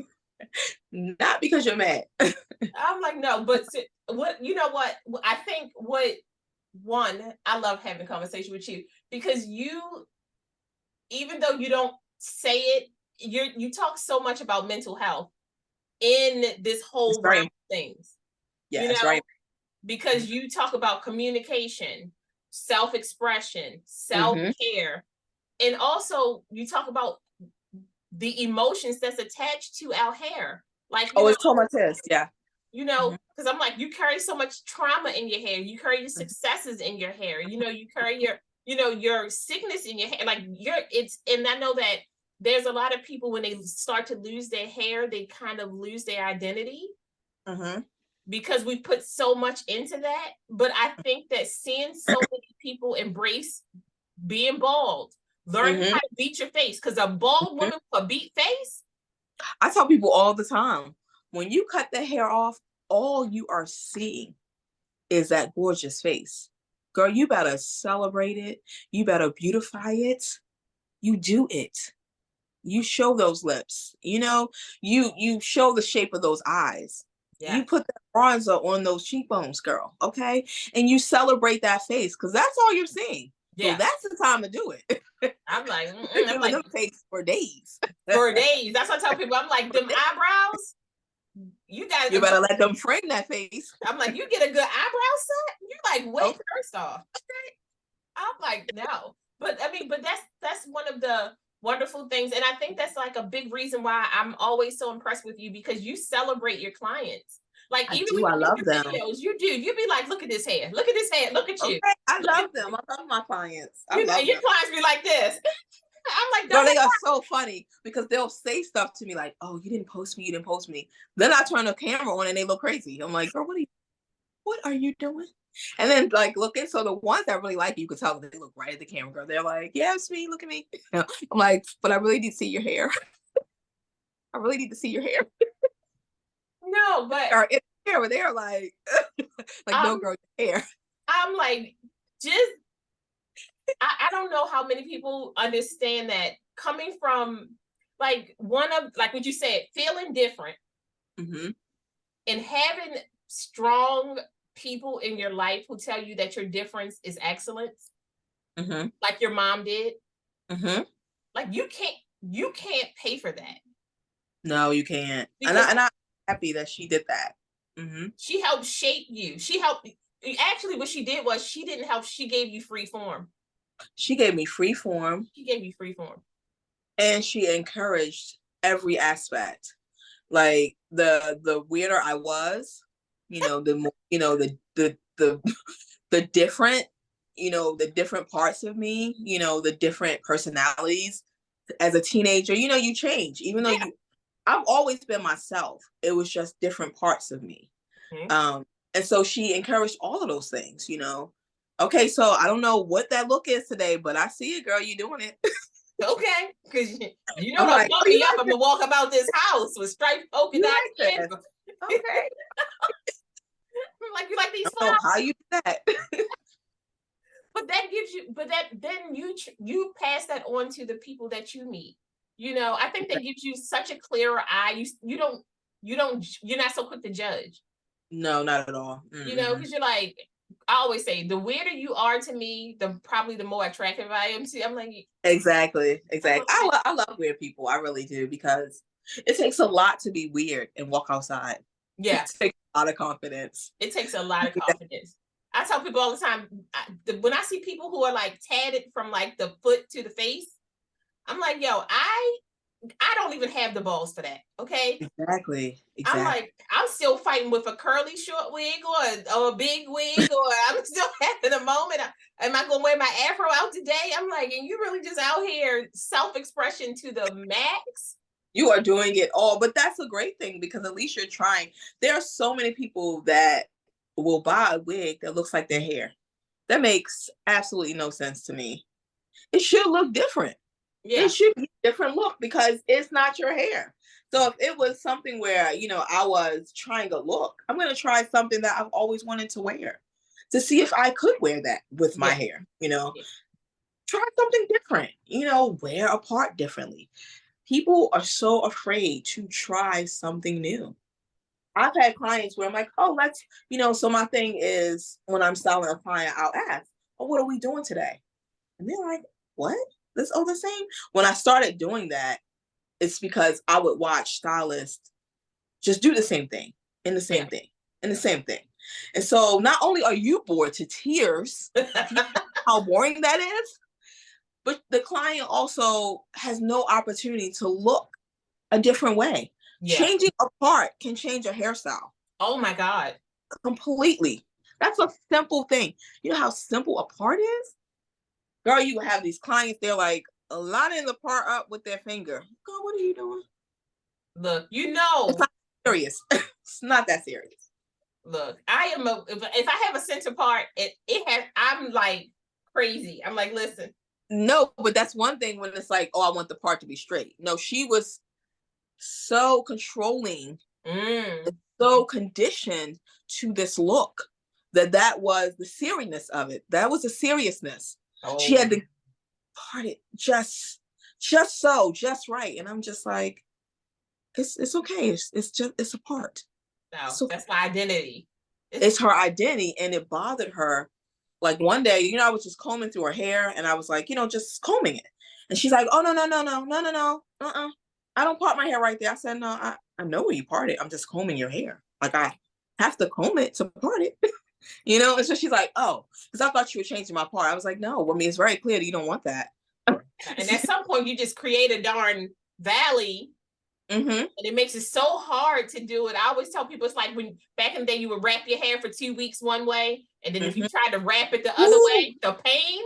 Not because you're mad. I'm like, no, but what I think I love having a conversation with you because you, even though you don't say it, you talk so much about mental health in this whole round of things. Yeah, that's right. Because you talk about communication, self-expression, self-care, and also you talk about the emotions that's attached to our hair. Like, it's so much this, yeah. Because I'm like, you carry so much trauma in your hair. You carry your successes in your hair. You carry your sickness in your hair. Like and I know that there's a lot of people when they start to lose their hair, they kind of lose their identity. Because we put so much into that. But I think that seeing so many people embrace being bald, learn how to beat your face, because a bald woman with a beat face. I tell people all the time, when you cut the hair off, all you are seeing is that gorgeous face. Girl, you better celebrate it. You better beautify it. You do it. You show those lips. You show the shape of those eyes. Yeah. You put that bronzer on those cheekbones, girl, okay? And you celebrate that face because that's all you're seeing. Yeah. So that's the time to do it. I'm like, I'm like, them face for days. For days. That's what I tell people. I'm like, them eyebrows, you better let them frame that face. I'm like, you get a good eyebrow set? You're like, wait, first off. Okay. I'm like, no. But that's one of the wonderful things. And I think that's like a big reason why I'm always so impressed with you, because you celebrate your clients. Like, even when you do your videos, you be like, look at this hair, look at this hair, look at you. Okay. I love them. I love my clients. Your clients be like this. I'm like, no, they are so funny because they'll say stuff to me like, oh, you didn't post me. Then I turn the camera on and they look crazy. I'm like, girl, what are you doing? And then like looking, so the ones that really like you can tell that they look right at the camera, girl. They're like, yeah, it's me, look at me. I'm like, but I really need to see your hair. I really need to see your hair. No, but they're like, no, girl, your hair. I'm like, I don't know how many people understand that coming from like like what you said, feeling different, and having strong people in your life who tell you that your difference is excellence, like your mom did. Like you can't pay for that. No, you can't. And I'm happy that she did that. She helped shape you. Actually, what she did was she didn't help. She gave you free form. She gave me free form. And she encouraged every aspect. Like the weirder I was, the more, the different, the different parts of me, the different personalities. As a teenager, you change. Even though I've always been myself. It was just different parts of me. And so she encouraged all of those things, Okay, so I don't know what that look is today, but I see it, girl. You doing it. Okay, because don't like, bump me up. I'm gonna walk about this house with striped polka dot. Okay. I'm like, you like these flowers? How you do that? But that gives you, then you pass that on to the people that you meet. I think that gives you such a clearer eye. You're not so quick to judge. No, not at all. Because you're like, I always say, the weirder you are to me, probably the more attractive I am to you. I'm like, exactly. I love weird people. I really do, because it takes a lot to be weird and walk outside. Yeah. It takes a lot of confidence. It takes a lot of confidence. I tell people all the time, when I see people who are like tatted from like the foot to the face, I'm like, yo, I don't even have the balls for that. Okay. Exactly. I'm like, I'm still fighting with a curly short wig or a big wig, or I'm still having a moment. Am I gonna wear my afro out today? I'm like, and you really just out here self-expression to the max. You are doing it all, but that's a great thing because at least you're trying. There are so many people that will buy a wig that looks like their hair. That makes absolutely no sense to me. It should look different. Yeah. It should be a different look because it's not your hair. So if it was something where, you know, I was trying a look, I'm going to try something that I've always wanted to wear to see if I could wear that with my hair, you know. Yeah. Try something different, you know, wear a part differently. People are so afraid to try something new. I've had clients where I'm like, oh, let's, you know, so my thing is when I'm styling a client, I'll ask, oh, what are we doing today? And they're like, what? This all the same? When I started doing that, it's because I would watch stylists just do the same thing and the same thing and the same thing. And so not only are you bored to tears, how boring that is, but the client also has no opportunity to look a different way. Yeah. Changing a part can change a hairstyle. Oh my God. Completely. That's a simple thing. You know how simple a part is? Girl, you have these clients, they're like lining the part up with their finger. Girl, what are you doing? Look, you know. It's not serious. It's not that serious. Look, I am if I have a center part, I'm like crazy. I'm like, listen. No, but that's one thing when it's like, oh, I want the part to be straight. No, she was so controlling, so conditioned to this look that was the seriousness of it. That was the seriousness. Oh. She had to part it just right. And I'm just like, it's okay. It's a part. No, so that's my identity. It's her identity, and it bothered her. Like one day, you know, I was just combing through her hair, and I was like, you know, just combing it, and she's like, oh no, I don't part my hair right there. I said, no, I know where you part it. I'm just combing your hair. Like I have to comb it to part it. You know, and so she's like, oh, because I thought you were changing my part. I was like, no, I mean, it's very clear that you don't want that. And at some point, you just create a darn valley. And it makes it so hard to do it. I always tell people it's like when back in the day you would wrap your hair for 2 weeks one way, and then if you tried to wrap it the other way, the pain.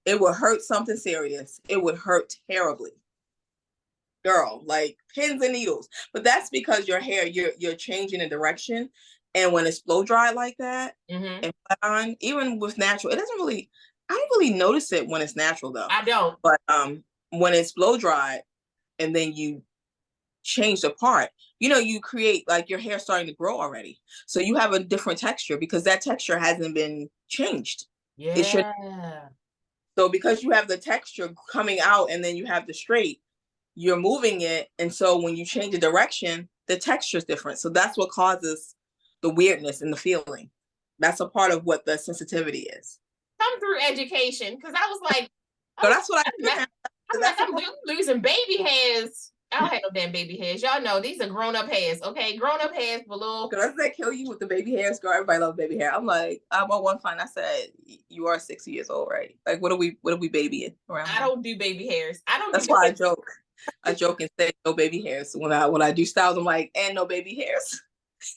It would hurt something serious. It would hurt terribly. Girl, like pins and needles. But that's because your hair, you're changing the direction. And when it's blow dry like that, and put on, even with natural, I don't really notice it when it's natural though. I don't. But when it's blow dry and then you change the part, you know, you create like your hair starting to grow already. So you have a different texture because that texture hasn't been changed. Yeah. It should. So because you have the texture coming out and then you have the straight, you're moving it. And so when you change the direction, the texture is different. So that's what causes the weirdness in the feeling. That's a part of what the sensitivity is. Come through education. Cause I was like, so that's what I'm losing baby hairs. I don't have no damn baby hairs. Y'all know these are grown-up hairs, okay? Grown-up hairs for little. Doesn't that kill you with the baby hairs, girl? Everybody loves baby hair. I'm like, I'm on one client. I said, you are 60 years old, right? Like, what are we babying around? I don't do baby hairs. That's why I joke. I joke and say no baby hairs. When I do styles, I'm like, and no baby hairs.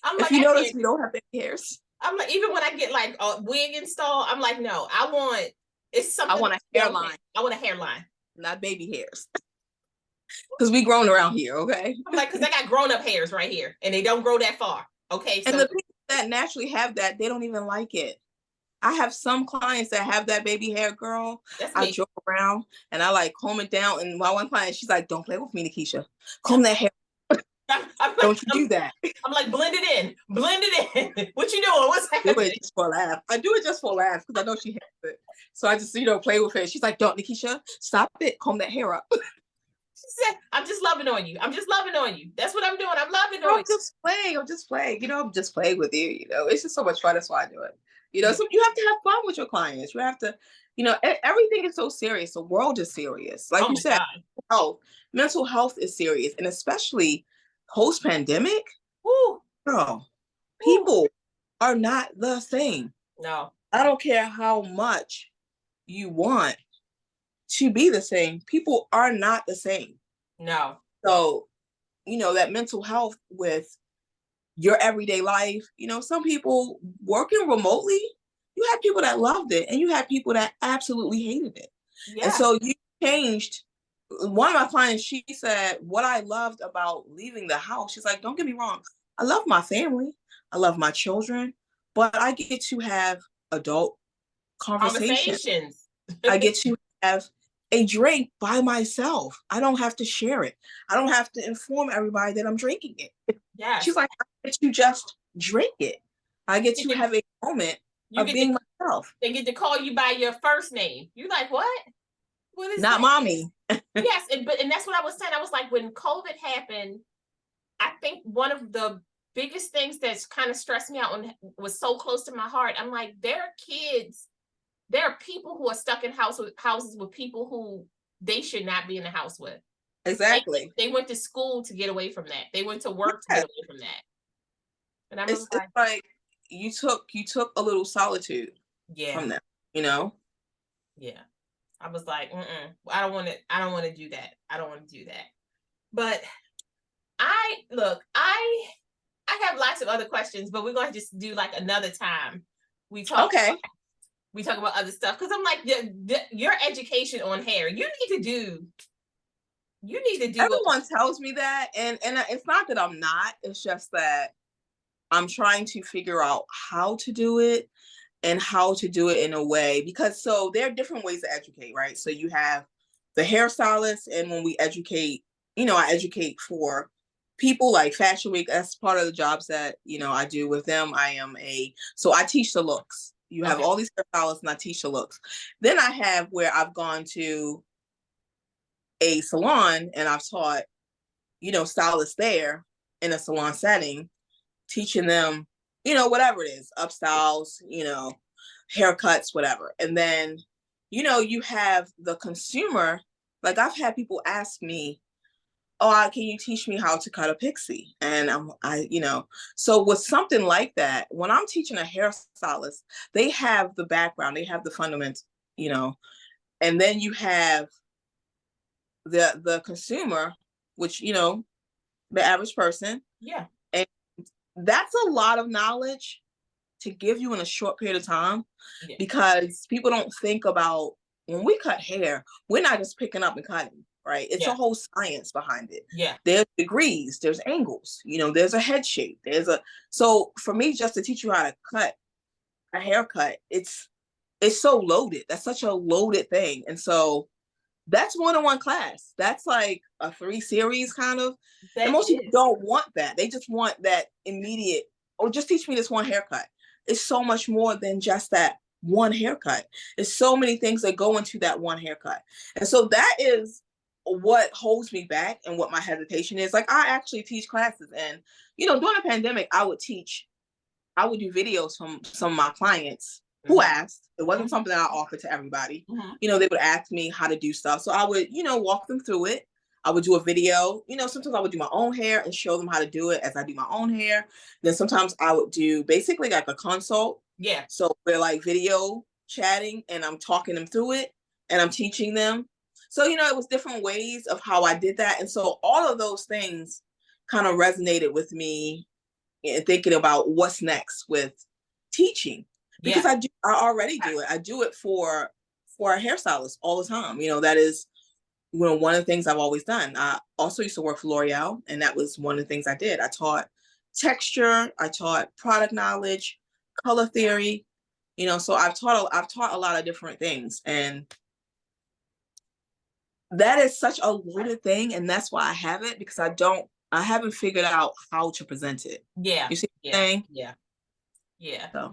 I'm like, if you notice, we don't have baby hairs. I'm like, even when I get like a wig installed, I'm like, no, I want a hairline. I want a hairline. Not baby hairs. Because we grown around here, okay? I'm like, because I got grown-up hairs right here, and they don't grow that far, okay? And the people that naturally have that, they don't even like it. I have some clients that have that baby hair, girl. I joke around, and I like comb it down, and my one client, she's like, don't play with me, Nakisha. Comb that hair. Don't you do that. I'm like, blend it in. What you doing? What's happening? Do it just for a laugh. I do it just for a laugh, because I know she hates it. So I just, play with her. She's like, don't, Nakisha, stop it. Comb that hair up. She said, I'm just loving on you. That's what I'm doing. I'm loving on you. I'm just playing. I'm just playing with you. It's just so much fun. That's why I do it. So you have to have fun with your clients. You have to, everything is so serious. The world is serious. Like you said, mental health is serious. And especially post-pandemic, girl, People are not the same. No. I don't care how much you want to be the same. People are not the same. No. So, that mental health with your everyday life, some people working remotely, you had people that loved it and you had people that absolutely hated it. Yeah. And so you changed. One of my clients, she said, what I loved about leaving the house, she's like, don't get me wrong, I love my family, I love my children, but I get to have adult conversations. I get to have a drink by myself. I don't have to share it. I don't have to inform everybody that I'm drinking it. Yeah. She's like, I get to just drink it. I get to have a moment of being myself. They get to call you by your first name. You like, what? What is not that? Mommy? Yes, and that's what I was saying. I was like, when COVID happened, I think one of the biggest things that's kind of stressed me out and was so close to my heart, I'm like, there are people who are stuck in houses with people who they should not be in the house with. Exactly. They went to school to get away from that. They went to work to get away from that. And I'm it's like you took a little solitude from them, Yeah. I was like, I don't want to do that. I don't want to do that. But I have lots of other questions, but we're going to just do like another time. We talk about other stuff. Cause I'm like, your education on hair, you need to do. Everyone tells me that. And it's not that I'm not, it's just that I'm trying to figure out how to do it and how to do it in a way, because so there are different ways to educate, right? So you have the hairstylist, and when we educate, I educate for people like Fashion Week. That's part of the jobs that, I do with them. So I teach the looks. You have all these hairstylists and I teach the looks. Then I have where I've gone to a salon and I've taught, stylists there in a salon setting, teaching them, whatever it is, upstyles, haircuts, whatever. And then, you have the consumer. Like I've had people ask me, oh, can you teach me how to cut a pixie? And so with something like that, when I'm teaching a hairstylist, they have the background, they have the fundamentals, and then you have the consumer, which, the average person. Yeah. And that's a lot of knowledge to give you in a short period of time, because people don't think about, when we cut hair, we're not just picking up and cutting, right? It's a whole science behind it. Yeah. There's degrees, there's angles, there's a head shape, so for me, just to teach you how to cut a haircut, it's so loaded. That's such a loaded thing. And so that's more than one class. That's like a 3 series kind of. And most people don't want that. They just want that immediate, or just teach me this one haircut. It's so much more than just that one haircut. There's so many things that go into that one haircut. And so that is what holds me back and what my hesitation is. Like I actually teach classes, and, during the pandemic, I would do videos from some of my clients who asked. It wasn't something that I offered to everybody. They would ask me how to do stuff. So I would, walk them through it. I would do a video. Sometimes I would do my own hair and show them how to do it as I do my own hair. Then sometimes I would do basically like a consult. Yeah. So we're like video chatting and I'm talking them through it and I'm teaching them. So, it was different ways of how I did that. And so all of those things kind of resonated with me and thinking about what's next with teaching, because I already do it. I do it for a hairstylist all the time. That is, one of the things I've always done. I also used to work for L'Oreal, and that was one of the things I did. I taught texture, I taught product knowledge, color theory, so I've taught a lot of different things, and that is such a loaded thing. And that's why I have it, because I haven't figured out how to present it. Yeah. You see what I'm saying? Yeah. Yeah. So.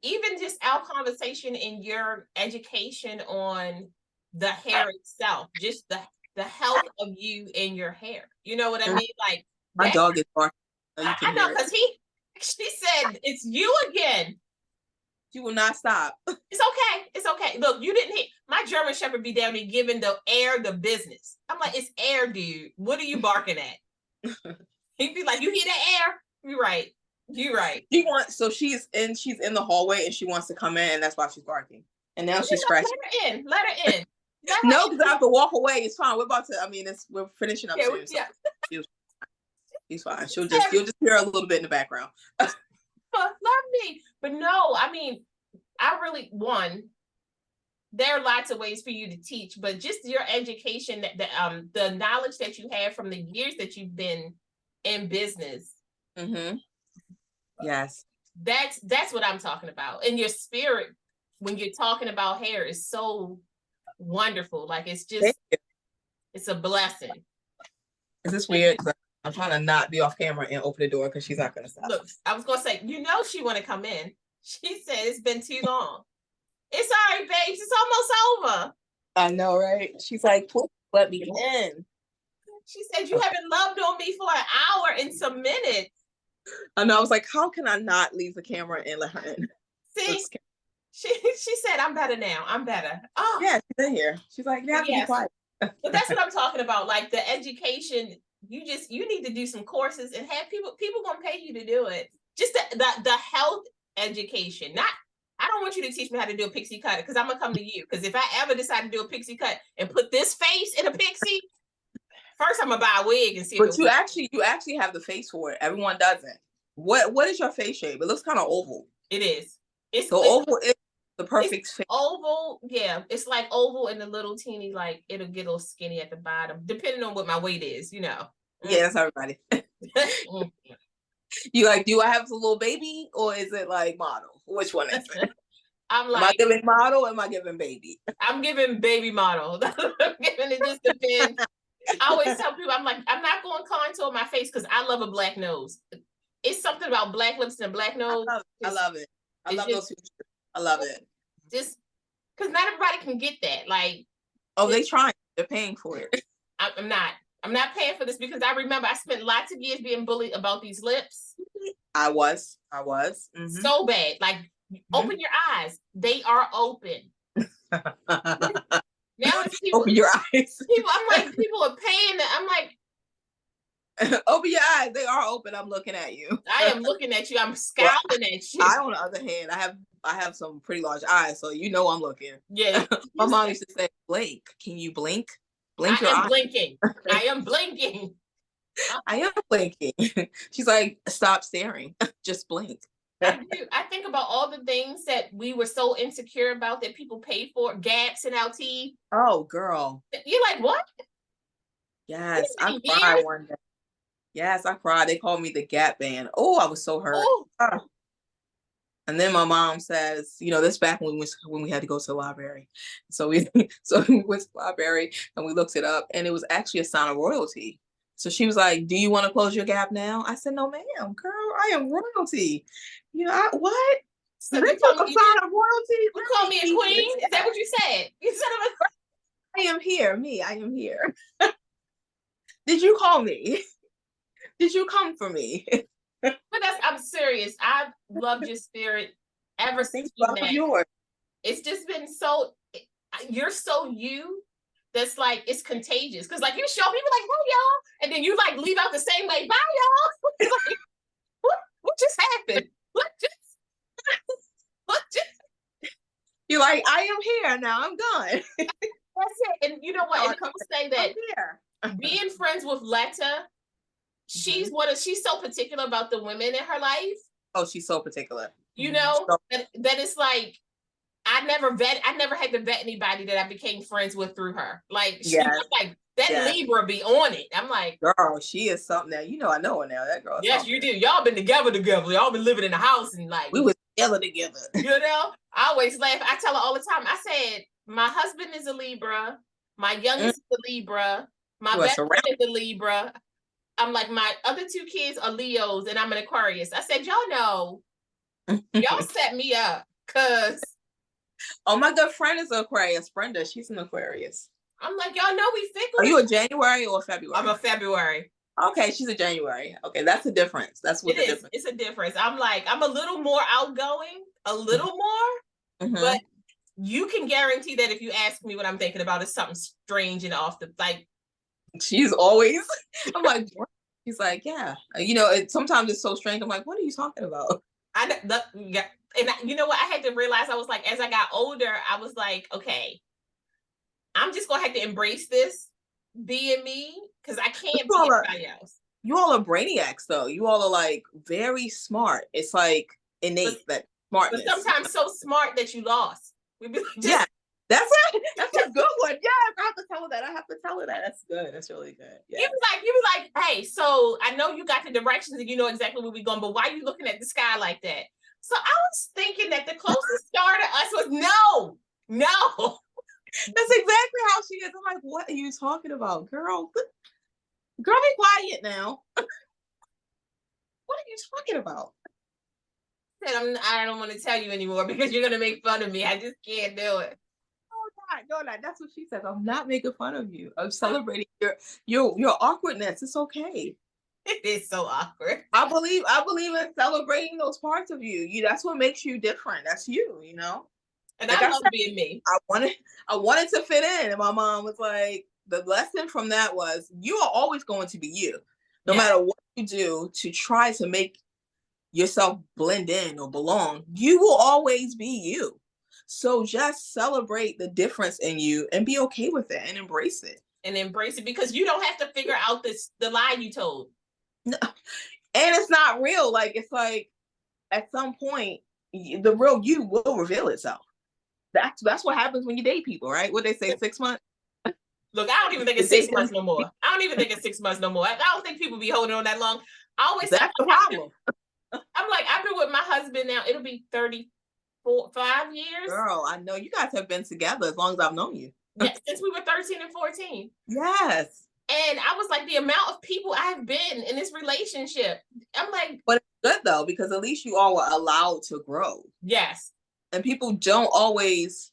Even just our conversation in your education on the hair itself, just the health of you and your hair. You know what I mean? Like my dog is barking. I know, because she said it's you again. She will not stop. It's okay. It's okay. Look, you didn't hear my German Shepherd be down there giving the air the business. I'm like, it's air, dude. What are you barking at? He'd be like, you hear that air? You're right. You're right. She's in the hallway and she wants to come in, and that's why she's barking. And now she's scratching. Let her in. No, because I have to walk away. It's fine. We're finishing up soon. So she's fine. You'll just hear a little bit in the background. Lovely. But no, I mean, there are lots of ways for you to teach, but just your education, the knowledge that you have from the years that you've been in business. Mm-hmm. Yes. That's what I'm talking about. And your spirit, when you're talking about hair, is so wonderful. Like, it's a blessing. Is this weird? I'm trying to not be off camera and open the door because she's not going to stop. Look, I was going to say, she want to come in. She said it's been too long. It's all right, babes. It's almost over. I know, right? She's like, please let me in. She said, you haven't loved on me for an hour and some minutes. I know. I was like, how can I not leave the camera and let her in? See, she said, I'm better now. I'm better. Oh, yeah, she's in here. She's like, you have to be quiet. But that's what I'm talking about. Like, the education, you need to do some courses and have people gonna pay you to do it. Just the health education. I don't want you to teach me how to do a pixie cut, because I'm gonna come to you. Because if I ever decide to do a pixie cut and put this face in a pixie, first I'm gonna buy a wig and see. But you actually have the face for it. Everyone doesn't. What is your face shape? It looks kind of oval. It is. Oval is the perfect face. Oval, yeah. It's like oval and a little teeny, like it'll get a little skinny at the bottom, depending on what my weight is, Yeah, that's everybody. You like, do I have a little baby or is it like model? Which one is it? Am I giving model or am I giving baby? I'm giving baby model. It just depends. I always tell people, I'm like, I'm not going contour my face because I love a black nose. It's something about black lips and a black nose. I love it. I love those features. I love it. Just because not everybody can get that. Like, they trying. They're paying for it. I'm not paying for this, because I remember I spent lots of years being bullied about these lips. I was. Mm-hmm. So bad. Like, open your eyes. They are open. Now it's people, open your eyes. People are paying it. I'm like, open your eyes. They are open. I'm looking at you. I am looking at you. I'm scowling at you. On the other hand, I have some pretty large eyes, so I'm looking. Yeah. My mom used to say, "Blake, can you blink? Blink your eyes." Blinking. I am blinking. I am blinking. She's like, stop staring. Just blink. I do. I think about all the things that we were so insecure about that people pay for, gaps in our teeth. Oh, girl. You're like, what? Yes, I cried one day. Yes, I cried. They called me the Gap Band. Oh, I was so hurt. Oh. And then my mom says, this back when we had to go to the library. So we went to the library and we looked it up, and it was actually a sign of royalty. So she was like, do you want to close your gap now? I said, no, ma'am, girl, I am royalty. What? So they took a sign of royalty? You call me a queen? Is that what you said? You said I am here. I am here. Did you call me? Did you come for me? But I'm serious. I've loved your spirit ever since yours. It's just been you're so you. That's like, it's contagious. Because like, you show people like, hey y'all, and then you like leave out the same way, bye y'all. Like, what just happened? What just You're like, I am here now, I'm gone. That's it. And you know what? And I will say that being friends with Letta, she's so particular about the women in her life. Oh, she's so particular. That it's like, I never had to vet anybody that I became friends with through her. Like, she was like, that Libra be on it. I'm like, girl, she is something that, I know her now. That girl. Yes, you do. Y'all been together. Y'all been living in the house and like. We was together. I always laugh. I tell her all the time. I said, my husband is a Libra. My youngest is a Libra. My best friend is a Libra. I'm like, my other two kids are Leos and I'm an Aquarius. I said, y'all know, y'all set me up, because. Oh, my good friend is an Aquarius. Brenda, she's an Aquarius. I'm like, y'all know we fickle. Are you a January or a February? I'm a February. Okay, she's a January. Okay, that's the difference. That's what the difference. It's a difference. I'm like, I'm a little more outgoing, a little more, but you can guarantee that if you ask me what I'm thinking about, it's something strange and off the like. She's always. I'm like, He's like, yeah. Sometimes it's so strange. I'm like, what are you talking about? Yeah. And you know what? I had to realize, I was like, as I got older, I was like, okay, I'm just gonna have to embrace this being me, because I can't be anybody else. You all are brainiacs, though. You all are like very smart. It's like innate, that smartness. But sometimes so smart that you lost. Yeah, that's it. That's a good one. Yeah, I have to tell her that. I have to tell her that. That's good. That's really good. Yeah. You was like, hey, so I know you got the directions and you know exactly where we're going, but why are you looking at the sky like that? So I was thinking that the closest star to us was no. That's exactly how she is. I'm like, what are you talking about, girl? Girl, be quiet now. What are you talking about? I don't want to tell you anymore because you're gonna make fun of me. I just can't do it. No, that's what she says. I'm not making fun of you. I'm celebrating your awkwardness. It's okay. It is so awkward. I believe in celebrating those parts of you. That's what makes you different. That's you, And like I love being me. I wanted to fit in, and my mom was like, the lesson from that was you are always going to be you, no matter what you do to try to make yourself blend in or belong. You will always be you. So just celebrate the difference in you and be okay with it and embrace it. Because you don't have to figure out the lie you told. No. And it's not real. Like, it's like at some point, the real you will reveal itself. That's what happens when you date people, right? What they say, 6 months? Look, I don't even think it's 6 months no more. I don't even think it's 6 months no more. I don't think people be holding on that long. I always say that's the problem. I'm like, I've been with my husband now. It'll be 5 years. Girl, I know you guys have been together as long as I've known you. Yeah, since we were 13 and 14. Yes. And I was like, the amount of people I have been in this relationship. I'm like, but it's good though, because at least you all were allowed to grow. Yes. And people don't always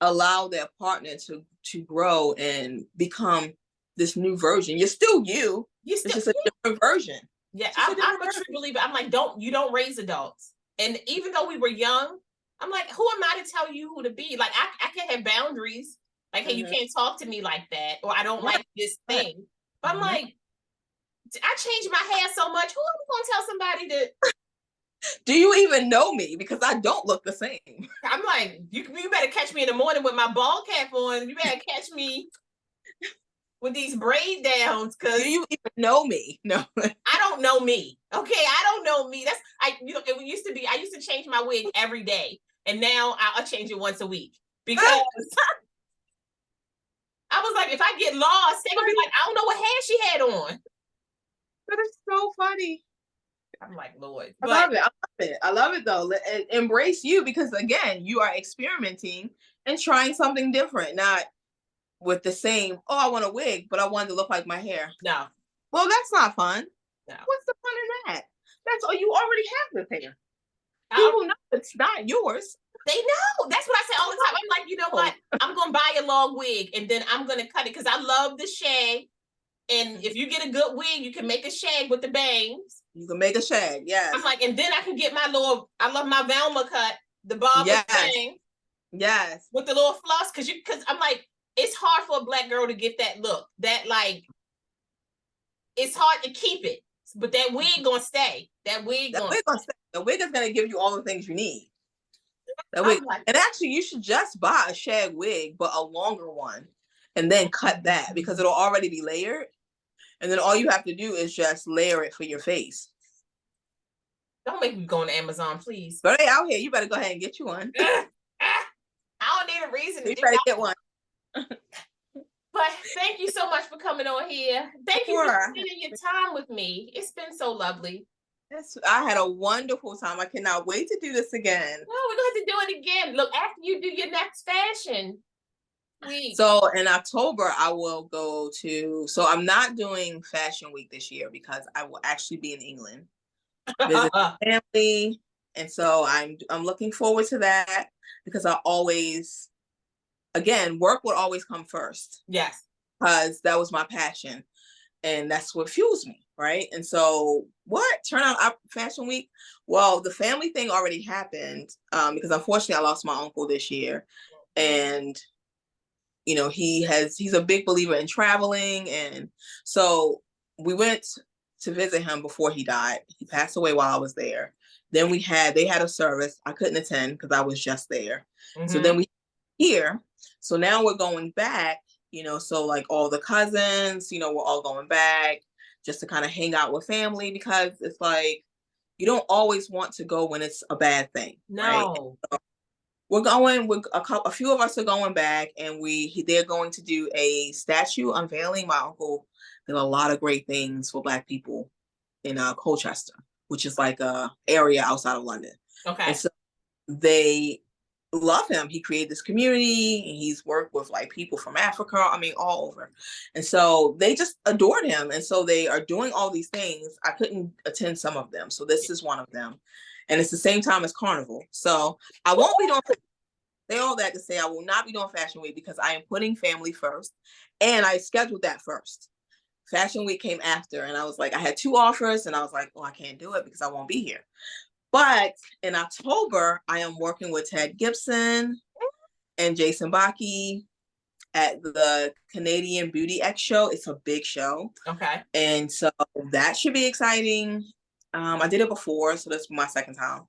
allow their partner to grow and become this new version. You're still you. It's just a different version. Yeah, I'm a true believer. I'm like, you don't raise adults. And even though we were young, I'm like, who am I to tell you who to be? Like, I can have boundaries. Like, hey, you can't talk to me like that, or I don't like this thing. But I'm like, I changed my hair so much. Who am I going to tell somebody that? Do you even know me? Because I don't look the same. I'm like, you better catch me in the morning with my ball cap on. You better catch me with these braid downs. Because do you even know me? No, I don't know me. Okay, I don't know me. It used to be. I used to change my wig every day, and now I'll change it once a week because. I was like, if I get lost, they're gonna be like, I don't know what hair she had on. But it's so funny. I'm like, Lord. I love it. I love it though. Embrace you, because again, you are experimenting and trying something different, not with the same, I want a wig, but I want it to look like my hair. No. Well, that's not fun. No. What's the fun in that? That's all, you already have this hair. People know it's not yours. They know. That's what I say all the time. I'm like, you know what? I'm going to buy a long wig and then I'm going to cut it because I love the shag. And if you get a good wig, you can make a shag with the bangs. You can make a shag, yes. I'm like, and then I can get I love my Velma cut, the bob with the bang. Yes. With the little floss. Because I'm like, it's hard for a Black girl to get that look. That like, it's hard to keep it. But that wig going to stay. That wig going to stay. The wig is going to give you all the things you need. And actually, you should just buy a shag wig, but a longer one, and then cut that because it'll already be layered. And then all you have to do is just layer it for your face. Don't make me go on Amazon, please. But hey, out here, you better go ahead and get you one. I don't need a reason to you better get one. But thank you so much for coming on here. Thank you for spending your time with me. It's been so lovely. I had a wonderful time. I cannot wait to do this again. Well, we're going to have to do it again. Look, after you do your next fashion week. So in October, I will go to, so I'm not doing Fashion Week this year because I will actually be in England visiting family. And so I'm looking forward to that because I always, again, work would always come first. Yes. Because that was my passion. And that's what fuels me, right? And so turn out Fashion Week? Well, the family thing already happened because unfortunately I lost my uncle this year. And, you know, he's a big believer in traveling. And so we went to visit him before he died. He passed away while I was there. Then they had a service. I couldn't attend because I was just there. So then we here. So now we're going back, so like all the cousins, we're all going back just to kind of hang out with family, because it's like, you don't always want to go when it's a bad thing. No. Right? So we're going, a few of us are going back, and they're going to do a statue unveiling. My uncle did a lot of great things for Black people in Colchester, which is like a area outside of London. Okay. And so they love him. He created this community, and he's worked with like people from Africa, all over. And so they just adored him. And so they are doing all these things. I couldn't attend some of them. So this is one of them. And it's the same time as Carnival. So I won't be doing, say all that to say I will not be doing Fashion Week, because I am putting family first. And I scheduled that first. Fashion Week came after, and I was like, I had 2 offers, and I was like, oh, I can't do it because I won't be here. But in October, I am working with Ted Gibson and Jason Baki at the Canadian Beauty X show. It's a big show. Okay. And so that should be exciting. I did it before, so this is my second time.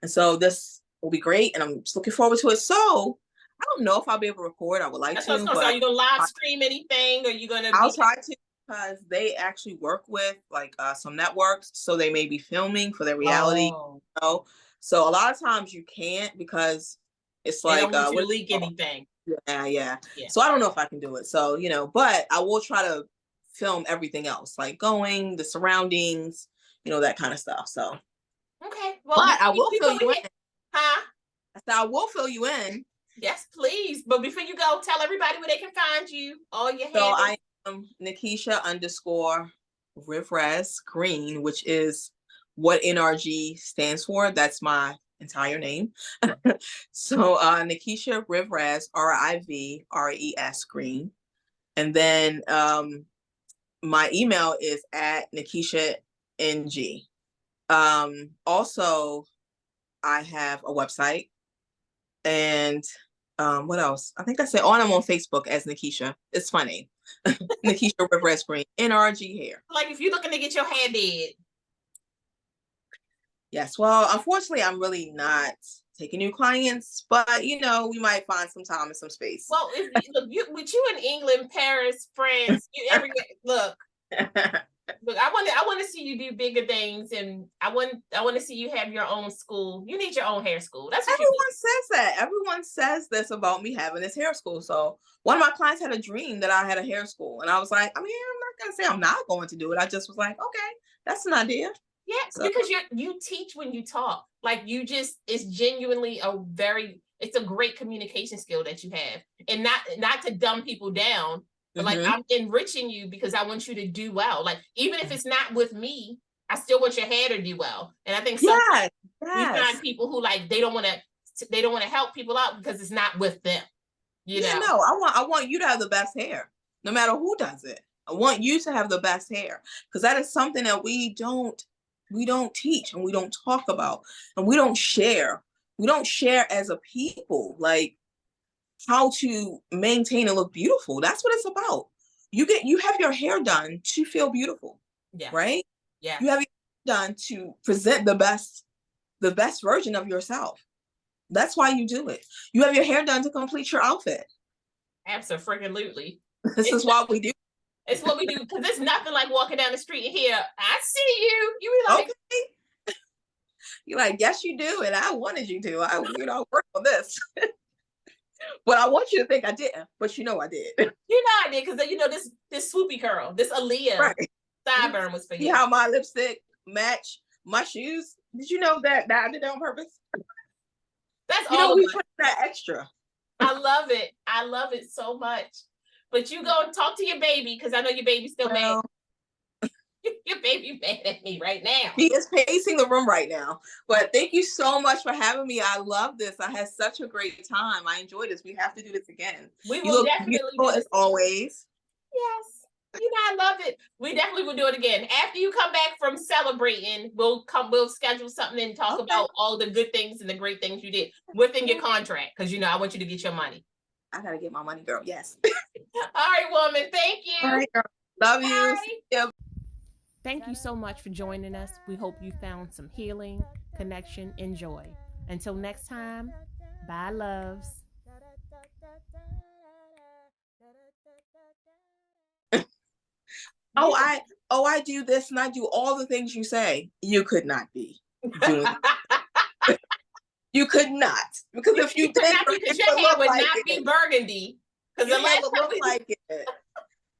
And so this will be great, and I'm just looking forward to it. So I don't know if I'll be able to record. I would like to. But are you going to live stream anything? Or are you going to? I'll try to, because they actually work with like some networks, so they may be filming for their reality. So a lot of times you can't, because it's like, they don't want you to leak anything. Yeah. So I don't know if I can do it. So, but I will try to film everything else, like the surroundings, that kind of stuff. So. Okay. Well, but I will fill you in. Huh? I said I will fill you in. Yes, please. But before you go, tell everybody where they can find you. All your handles. So I am Nakisha _Rivres Green, which is what NRG stands for. That's my entire name. So Nakisha Rivres, RIVRES Green. And then my email is at Nakisha NG. Also, I have a website. And what else? I think I said, I'm on Facebook as Nakisha. It's funny. Nakisha Rivres Green, NRG hair. Like if you're looking to get your hair did. Yes. Well, unfortunately, I'm really not taking new clients, but we might find some time and some space. Well, with you in England, Paris, France, everywhere. Look, I want to see you do bigger things, and I want to see you have your own school. You need your own hair school. That's what everyone says that. Everyone says this about me having this hair school. So one of my clients had a dream that I had a hair school, and I was like, I'm not gonna say I'm not going to do it. I just was like, okay, that's an idea. Yeah, so. Because you teach when you talk. Like it's genuinely it's a great communication skill that you have, and not to dumb people down. But like I'm enriching you because I want you to do well. Like even if it's not with me, I still want your hair to do well. And I think sometimes we find people who like they don't want to help people out because it's not with them. No, I want you to have the best hair, no matter who does it. I want you to have the best hair, because that is something that we don't teach, and we don't talk about, and we don't share. We don't share as a people, like how to maintain and look beautiful. That's what it's about. You have your hair done to feel beautiful. Yeah. Right? Yeah. You have your hair done to present the best version of yourself. That's why you do it. You have your hair done to complete your outfit. Absolutely. This is why we do. It's what we do, because it's nothing like walking down the street and hear, I see you. You be like, okay. You're like, yes, you do. And I wanted you to. I work on this. But I want you to think I didn't. But I did. I did, because this swoopy curl, this Aaliyah sideburn was for you. See how my lipstick match my shoes? Did you know that I did that on purpose? That's all. We put that extra. I love it. I love it so much. But you go and talk to your baby, because I know your baby's still mad. Your baby mad at me right now. He is pacing the room right now. But thank you so much for having me. I love this. I had such a great time. I enjoyed this. We have to do this again. We will definitely do as always. Yes. I love it. We definitely will do it again. After you come back from celebrating, we'll schedule something and talk about all the good things and the great things you did within your contract. Because I want you to get your money. I gotta get my money, girl. Yes. All right, woman. Thank you. All right, girl. Love you. Bye. Thank you so much for joining us. We hope you found some healing, connection, and joy. Until next time, bye, loves. I do this and I do all the things you say. You could not be doing. You could not, because if you did, because your hair would not be burgundy. Because your hair would look like it.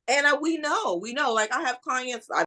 And we know. Like I have clients.